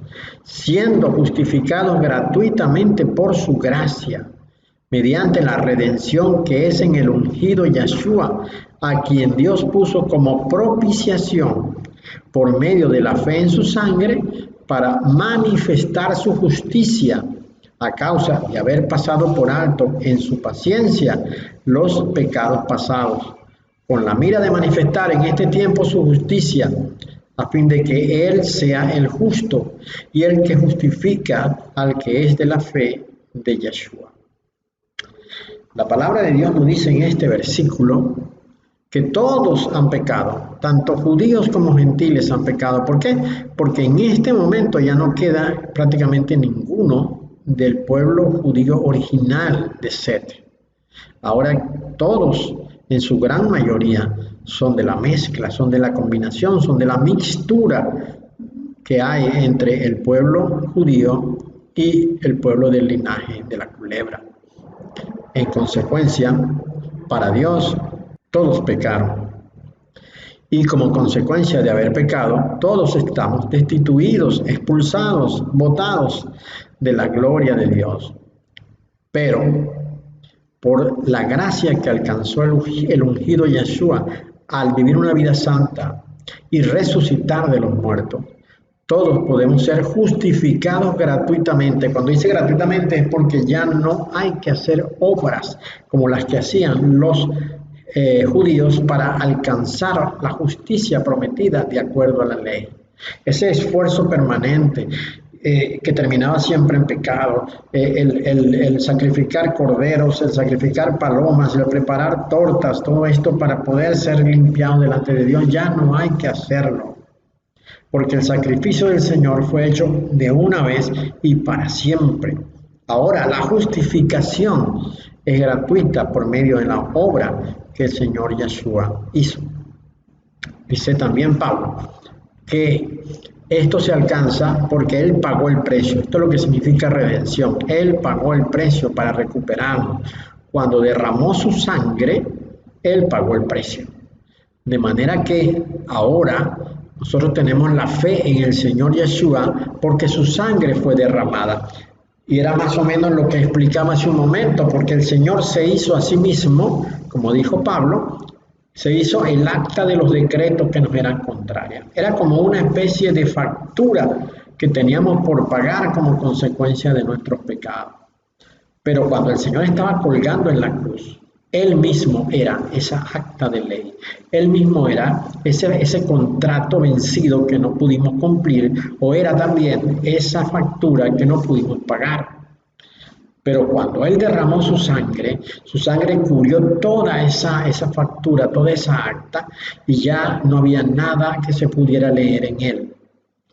siendo justificados gratuitamente por su gracia, mediante la redención que es en el ungido Yeshua, a quien Dios puso como propiciación por medio de la fe en su sangre para manifestar su justicia a causa de haber pasado por alto en su paciencia los pecados pasados, con la mira de manifestar en este tiempo su justicia, a fin de que Él sea el justo y el que justifica al que es de la fe de Yeshua. La palabra de Dios nos dice en este versículo que todos han pecado, tanto judíos como gentiles han pecado. ¿Por qué? Porque en este momento ya no queda prácticamente ninguno del pueblo judío original de Set. Ahora todos, en su gran mayoría, son de la mezcla, son de la combinación, son de la mixtura que hay entre el pueblo judío y el pueblo del linaje de la culebra. En consecuencia, para Dios, todos pecaron. Y como consecuencia de haber pecado, todos estamos destituidos, expulsados, botados de la gloria de Dios. Pero por la gracia que alcanzó el ungido Yeshua al vivir una vida santa y resucitar de los muertos, todos podemos ser justificados gratuitamente. Cuando dice gratuitamente es porque ya no hay que hacer obras como las que hacían los judíos para alcanzar la justicia prometida de acuerdo a la ley. Ese esfuerzo permanente que terminaba siempre en pecado, el sacrificar corderos, el sacrificar palomas, el preparar tortas, todo esto para poder ser limpiado delante de Dios, ya no hay que hacerlo. Porque el sacrificio del Señor fue hecho de una vez y para siempre. Ahora la justificación es gratuita por medio de la obra que el Señor Yeshua hizo. Dice también Pablo que esto se alcanza porque Él pagó el precio. Esto es lo que significa redención. Él pagó el precio para recuperarnos. Cuando derramó su sangre, Él pagó el precio. De manera que ahora nosotros tenemos la fe en el Señor Yeshua porque su sangre fue derramada. Y era más o menos lo que explicaba hace un momento, porque el Señor se hizo a sí mismo, como dijo Pablo, se hizo el acta de los decretos que nos eran contrarios. Era como una especie de factura que teníamos por pagar como consecuencia de nuestros pecados. Pero cuando el Señor estaba colgando en la cruz, Él mismo era esa acta de ley. Él mismo era ese contrato vencido que no pudimos cumplir, o era también esa factura que no pudimos pagar. Pero cuando Él derramó su sangre cubrió toda esa factura, toda esa acta, y ya no había nada que se pudiera leer en Él.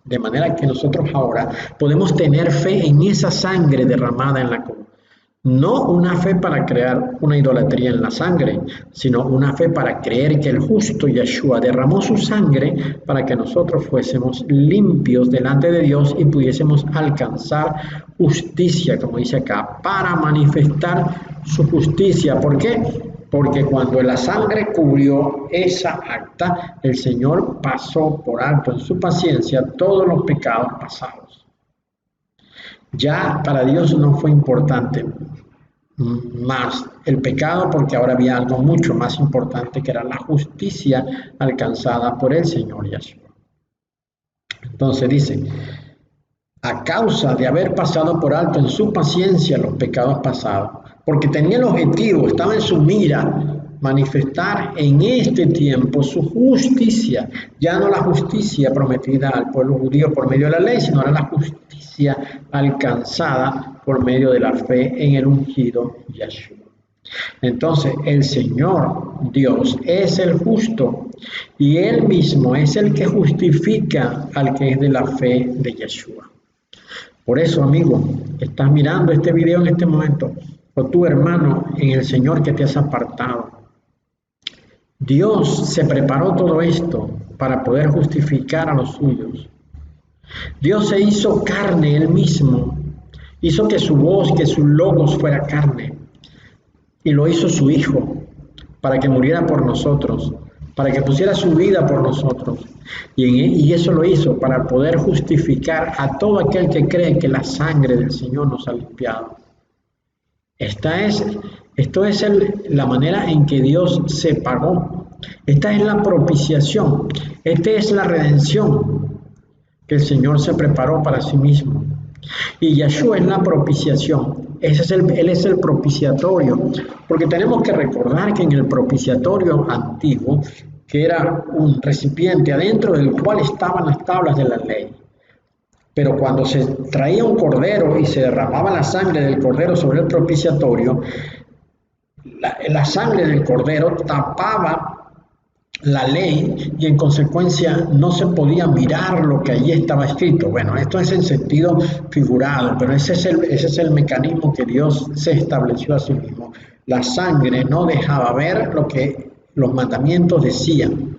De manera que nosotros ahora podemos tener fe en esa sangre derramada en la cruz. No una fe para crear una idolatría en la sangre, sino una fe para creer que el justo Yeshua derramó su sangre para que nosotros fuésemos limpios delante de Dios y pudiésemos alcanzar justicia, como dice acá, para manifestar su justicia. ¿Por qué? Porque cuando la sangre cubrió esa acta, el Señor pasó por alto en su paciencia todos los pecados pasados. Ya para Dios no fue importante más el pecado, porque ahora había algo mucho más importante, que era la justicia alcanzada por el Señor Yeshua. Entonces dice, a causa de haber pasado por alto en su paciencia los pecados pasados, porque tenía el objetivo, estaba en su mira, manifestar en este tiempo su justicia, ya no la justicia prometida al pueblo judío por medio de la ley, sino ahora la justicia alcanzada por medio de la fe en el ungido Yeshua. Entonces el Señor Dios es el justo y Él mismo es el que justifica al que es de la fe de Yeshua. Por eso, amigo, estás mirando este video en este momento, o tu hermano en el Señor que te has apartado. Dios se preparó todo esto para poder justificar a los suyos. Dios se hizo carne Él mismo, hizo que su voz, que su logos fuera carne, y lo hizo su Hijo, para que muriera por nosotros, para que pusiera su vida por nosotros, y eso lo hizo para poder justificar a todo aquel que cree que la sangre del Señor nos ha limpiado. Esto es la manera en que Dios se pagó. Esta es la propiciación. Esta es la redención que el Señor se preparó para sí mismo. Y Yeshua es la propiciación. Él es el propiciatorio. Porque tenemos que recordar que en el propiciatorio antiguo, que era un recipiente adentro del cual estaban las tablas de la ley. Pero cuando se traía un cordero y se derramaba la sangre del cordero sobre el propiciatorio, la sangre del cordero tapaba la ley y en consecuencia no se podía mirar lo que allí estaba escrito. Bueno, esto es en sentido figurado, pero ese es el mecanismo que Dios se estableció a sí mismo. La sangre no dejaba ver lo que los mandamientos decían.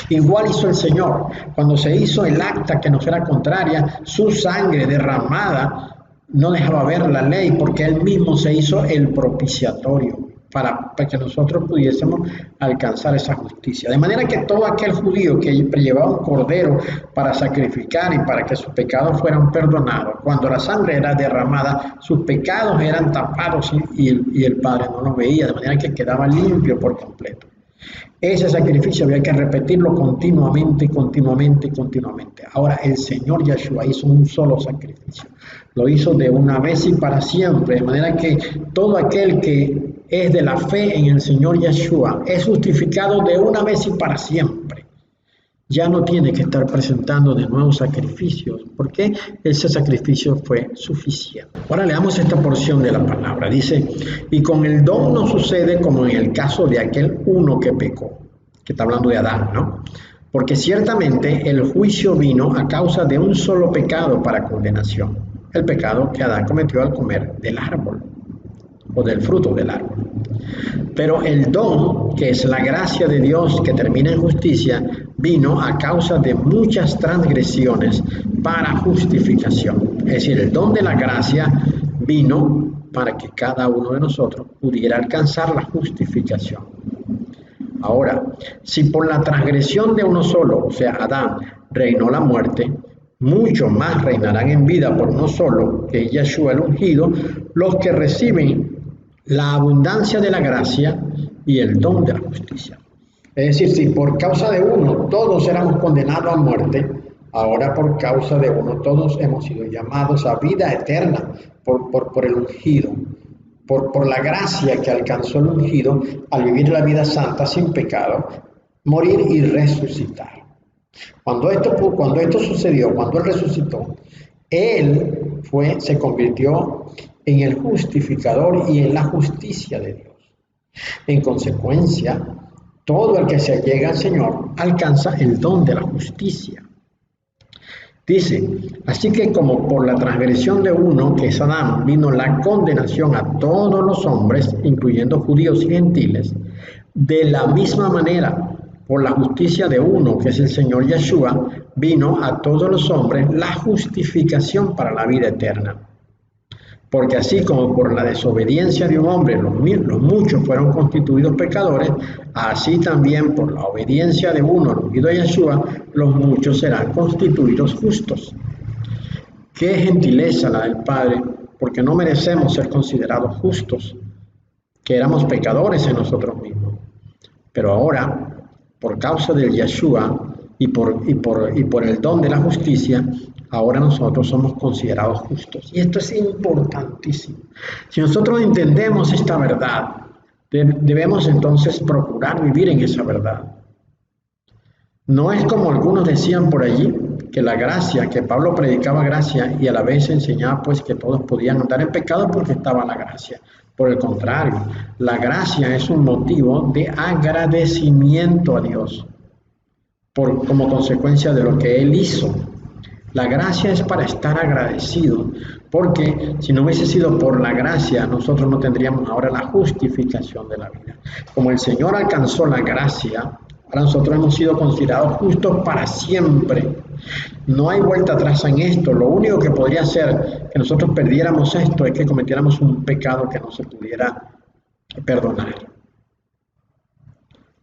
Igual hizo el Señor. Cuando se hizo el acta que nos era contraria, su sangre derramada no dejaba ver la ley, porque Él mismo se hizo el propiciatorio para que nosotros pudiésemos alcanzar esa justicia. De manera que todo aquel judío que llevaba un cordero para sacrificar y para que sus pecados fueran perdonados, cuando la sangre era derramada, sus pecados eran tapados y el Padre no los veía, de manera que quedaba limpio por completo. Ese sacrificio había que repetirlo continuamente. Ahora el Señor Yeshua hizo un solo sacrificio. Lo hizo de una vez y para siempre, de manera que todo aquel que es de la fe en el Señor Yeshua es justificado de una vez y para siempre. Ya no tiene que estar presentando de nuevos sacrificios, porque ese sacrificio fue suficiente. Ahora leamos esta porción de la palabra. Dice, y con el don no sucede como en el caso de aquel uno que pecó, que está hablando de Adán, ¿no? Porque ciertamente el juicio vino a causa de un solo pecado para condenación, el pecado que Adán cometió al comer del árbol, o del fruto del árbol. Pero el don, que es la gracia de Dios que termina en justicia, vino a causa de muchas transgresiones para justificación. Es decir, el don de la gracia vino para que cada uno de nosotros pudiera alcanzar la justificación. Ahora, si por la transgresión de uno solo, o sea, Adán, reinó la muerte, mucho más reinarán en vida por uno solo, que es Yeshua el ungido, los que reciben la abundancia de la gracia y el don de la justicia. Es decir, si por causa de uno todos éramos condenados a muerte, ahora por causa de uno todos hemos sido llamados a vida eterna por el ungido, por la gracia que alcanzó el ungido al vivir la vida santa sin pecado, morir y resucitar. Cuando esto sucedió, cuando Él resucitó, Él se convirtió en el justificador y en la justicia de Dios. En consecuencia, todo el que se allega al Señor alcanza el don de la justicia. Dice, así que como por la transgresión de uno, que es Adán, vino la condenación a todos los hombres, incluyendo judíos y gentiles, de la misma manera, por la justicia de uno, que es el Señor Yeshua, vino a todos los hombres la justificación para la vida eterna. Porque así como por la desobediencia de un hombre los muchos fueron constituidos pecadores, así también por la obediencia de uno, el ungido Yeshua, los muchos serán constituidos justos. Qué gentileza la del Padre, porque no merecemos ser considerados justos, que éramos pecadores en nosotros mismos. Pero ahora, por causa del Yeshua y por el don de la justicia, ahora nosotros somos considerados justos. Y esto es importantísimo. Si nosotros entendemos esta verdad, debemos entonces procurar vivir en esa verdad. No es como algunos decían por allí, que la gracia, que Pablo predicaba gracia y a la vez enseñaba pues que todos podían andar en pecado porque estaba la gracia. Por el contrario, la gracia es un motivo de agradecimiento a Dios como consecuencia de lo que Él hizo. La gracia es para estar agradecido, porque si no hubiese sido por la gracia, nosotros no tendríamos ahora la justificación de la vida. Como el Señor alcanzó la gracia, ahora nosotros hemos sido considerados justos para siempre. No hay vuelta atrás en esto. Lo único que podría hacer que nosotros perdiéramos esto es que cometiéramos un pecado que no se pudiera perdonar,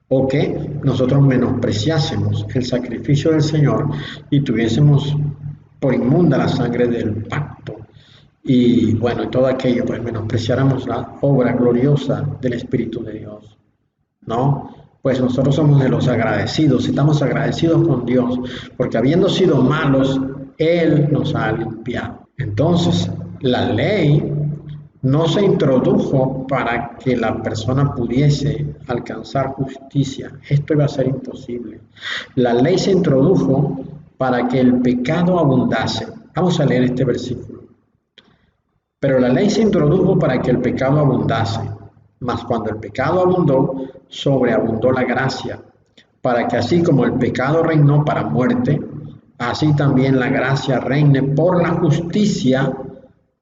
o que nosotros menospreciásemos el sacrificio del Señor y tuviésemos por inmunda la sangre del pacto y bueno, y todo aquello, pues menospreciáramos la obra gloriosa del Espíritu de Dios, ¿no? Pues nosotros somos de los agradecidos, estamos agradecidos con Dios, porque habiendo sido malos, Él nos ha limpiado. Entonces, la ley no se introdujo para que la persona pudiese alcanzar justicia. Esto iba a ser imposible. La ley se introdujo para que el pecado abundase. Vamos a leer este versículo. Pero la ley se introdujo para que el pecado abundase. Mas cuando el pecado abundó, sobreabundó la gracia, para que así como el pecado reinó para muerte, así también la gracia reine por la justicia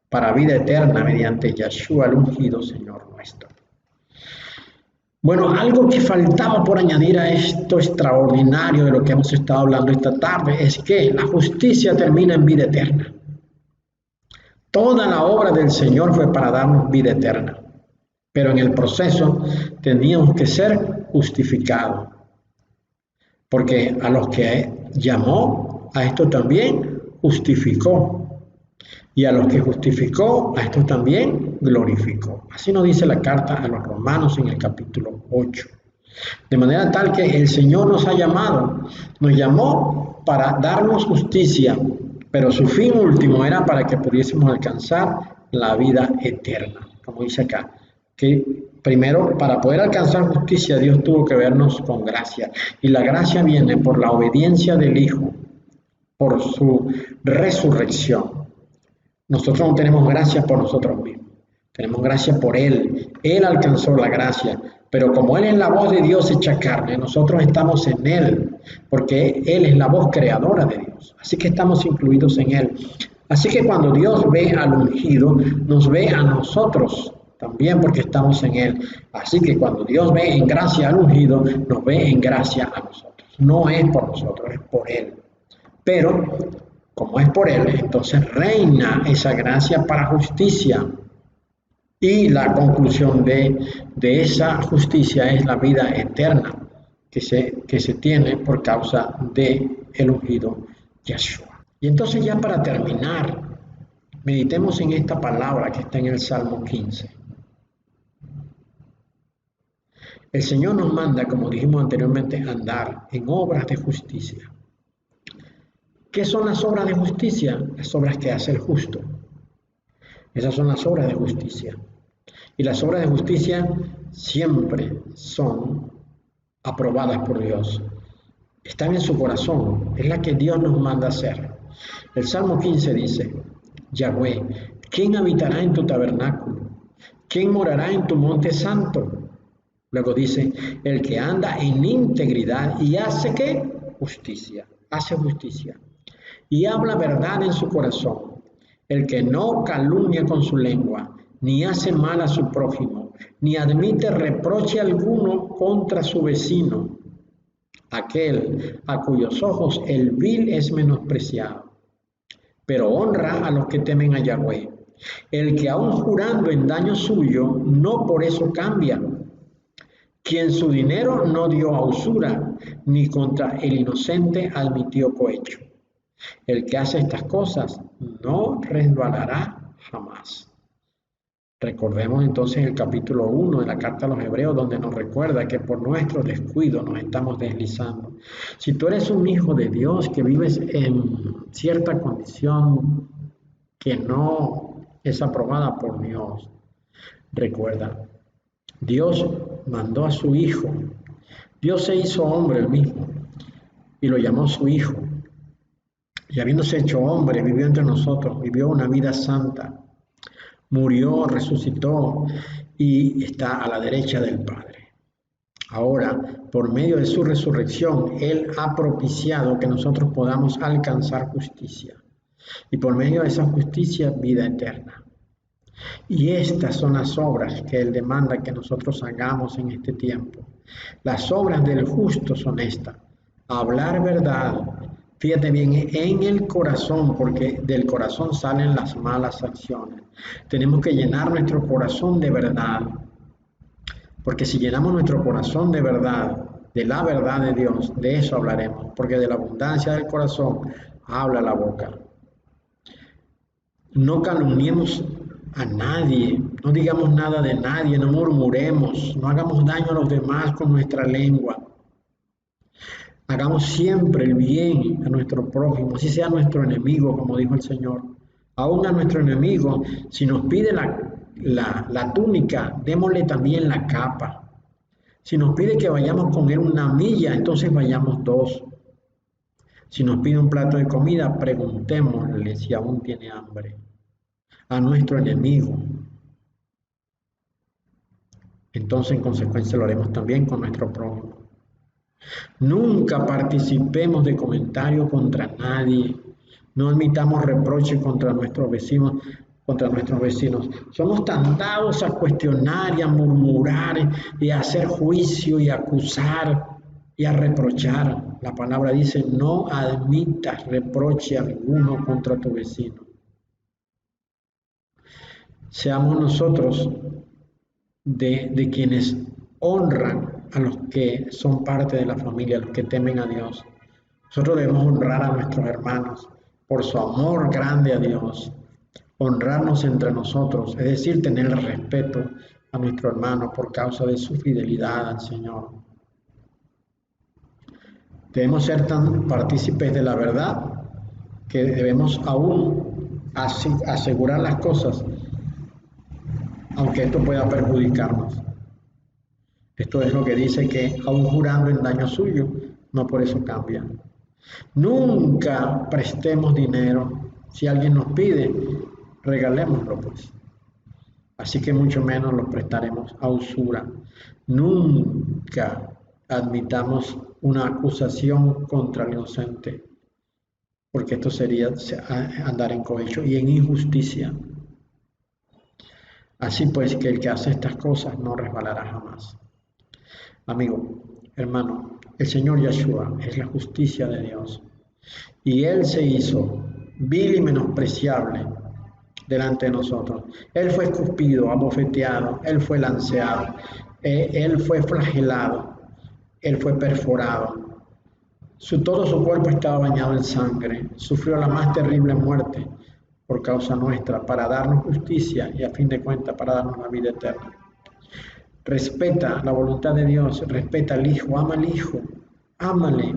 para vida eterna mediante Yeshua el ungido Señor nuestro. Bueno, algo que faltaba por añadir a esto extraordinario de lo que hemos estado hablando esta tarde es que la justicia termina en vida eterna. Toda la obra del Señor fue para darnos vida eterna, pero en el proceso teníamos que ser justificados, porque a los que llamó, a esto también justificó. Y a los que justificó, a estos también glorificó. Así nos dice la carta a los Romanos en el capítulo 8. De manera tal que el Señor nos ha llamado, nos llamó para darnos justicia, pero su fin último era para que pudiésemos alcanzar la vida eterna. Como dice acá, que primero para poder alcanzar justicia Dios tuvo que vernos con gracia. Y la gracia viene por la obediencia del Hijo, por su resurrección. Nosotros no tenemos gracia por nosotros mismos, tenemos gracia por Él. Él alcanzó la gracia, pero como Él es la voz de Dios hecha carne, nosotros estamos en Él, porque Él es la voz creadora de Dios, así que estamos incluidos en Él. Así que cuando Dios ve al ungido, nos ve a nosotros también porque estamos en Él. Así que cuando Dios ve en gracia al ungido, nos ve en gracia a nosotros. No es por nosotros, es por Él. Pero como es por Él, entonces reina esa gracia para justicia. Y la conclusión de esa justicia es la vida eterna que se tiene por causa del ungido Yeshua. Y entonces ya para terminar, meditemos en esta palabra que está en el Salmo 15. El Señor nos manda, como dijimos anteriormente, andar en obras de justicia. ¿Qué son las obras de justicia? Las obras que hace el justo. Esas son las obras de justicia. Y las obras de justicia siempre son aprobadas por Dios. Están en su corazón. Es la que Dios nos manda hacer. El Salmo 15 dice, Yahweh, ¿quién habitará en tu tabernáculo? ¿Quién morará en tu monte santo? Luego dice, el que anda en integridad y hace ¿qué? Justicia. Hace justicia. Y habla verdad en su corazón, el que no calumnia con su lengua, ni hace mal a su prójimo, ni admite reproche alguno contra su vecino, aquel a cuyos ojos el vil es menospreciado, pero honra a los que temen a Yahweh, el que aun jurando en daño suyo, no por eso cambia, quien su dinero no dio a usura, ni contra el inocente admitió cohecho. El que hace estas cosas no resbalará jamás. Recordemos entonces el capítulo 1 de la carta a los Hebreos, donde nos recuerda que por nuestro descuido nos estamos deslizando. Si tú eres un hijo de Dios que vives en cierta condición que no es aprobada por Dios, recuerda, Dios mandó a su Hijo. Dios se hizo hombre él mismo y lo llamó su Hijo. Y habiéndose hecho hombre, vivió entre nosotros, vivió una vida santa, murió, resucitó y está a la derecha del Padre. Ahora, por medio de su resurrección, Él ha propiciado que nosotros podamos alcanzar justicia. Y por medio de esa justicia, vida eterna. Y estas son las obras que Él demanda que nosotros hagamos en este tiempo. Las obras del justo son estas: hablar verdad. Fíjate bien, en el corazón, porque del corazón salen las malas acciones. Tenemos que llenar nuestro corazón de verdad, porque si llenamos nuestro corazón de verdad, de la verdad de Dios, de eso hablaremos, porque de la abundancia del corazón habla la boca. No calumniemos a nadie, no digamos nada de nadie, no murmuremos, no hagamos daño a los demás con nuestra lengua. Hagamos siempre el bien a nuestro prójimo, así sea nuestro enemigo, como dijo el Señor. Aún a nuestro enemigo, si nos pide la túnica, démosle también la capa. Si nos pide que vayamos con él una milla, entonces vayamos dos. Si nos pide un plato de comida, preguntémosle si aún tiene hambre. A nuestro enemigo. Entonces, en consecuencia, lo haremos también con nuestro prójimo. Nunca participemos de comentarios contra nadie. No admitamos reproches contra nuestros vecinos. Somos tan dados a cuestionar y a murmurar y a hacer juicio y a acusar y a reprochar. La palabra dice, no admitas reproche alguno contra tu vecino. Seamos nosotros de quienes honran a los que son parte de la familia, a los que temen a Dios. Nosotros debemos honrar a nuestros hermanos por su amor grande a Dios, honrarnos entre nosotros, es decir, tener respeto a nuestro hermano por causa de su fidelidad al Señor. Debemos ser tan partícipes de la verdad que debemos aún asegurar las cosas, aunque esto pueda perjudicarnos. Esto es lo que dice que aún jurando en daño suyo, no por eso cambia. Nunca prestemos dinero. Si alguien nos pide, regalémoslo pues. Así que mucho menos lo prestaremos a usura. Nunca admitamos una acusación contra el inocente, porque esto sería andar en cohecho y en injusticia. Así pues que el que hace estas cosas no resbalará jamás. Amigo, hermano, el Señor Yeshua es la justicia de Dios. Y Él se hizo vil y menospreciable delante de nosotros. Él fue escupido, abofeteado, Él fue lanceado, Él fue flagelado, Él fue perforado. Todo su cuerpo estaba bañado en sangre, sufrió la más terrible muerte por causa nuestra, para darnos justicia y a fin de cuentas para darnos la vida eterna. Respeta la voluntad de Dios, respeta al Hijo, ama al Hijo, ámale,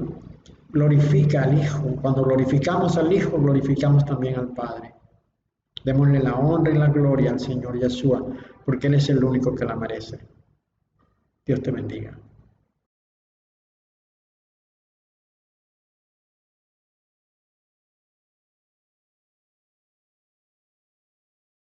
glorifica al Hijo. Cuando glorificamos al Hijo, glorificamos también al Padre. Démosle la honra y la gloria al Señor Yeshua, porque Él es el único que la merece. Dios te bendiga.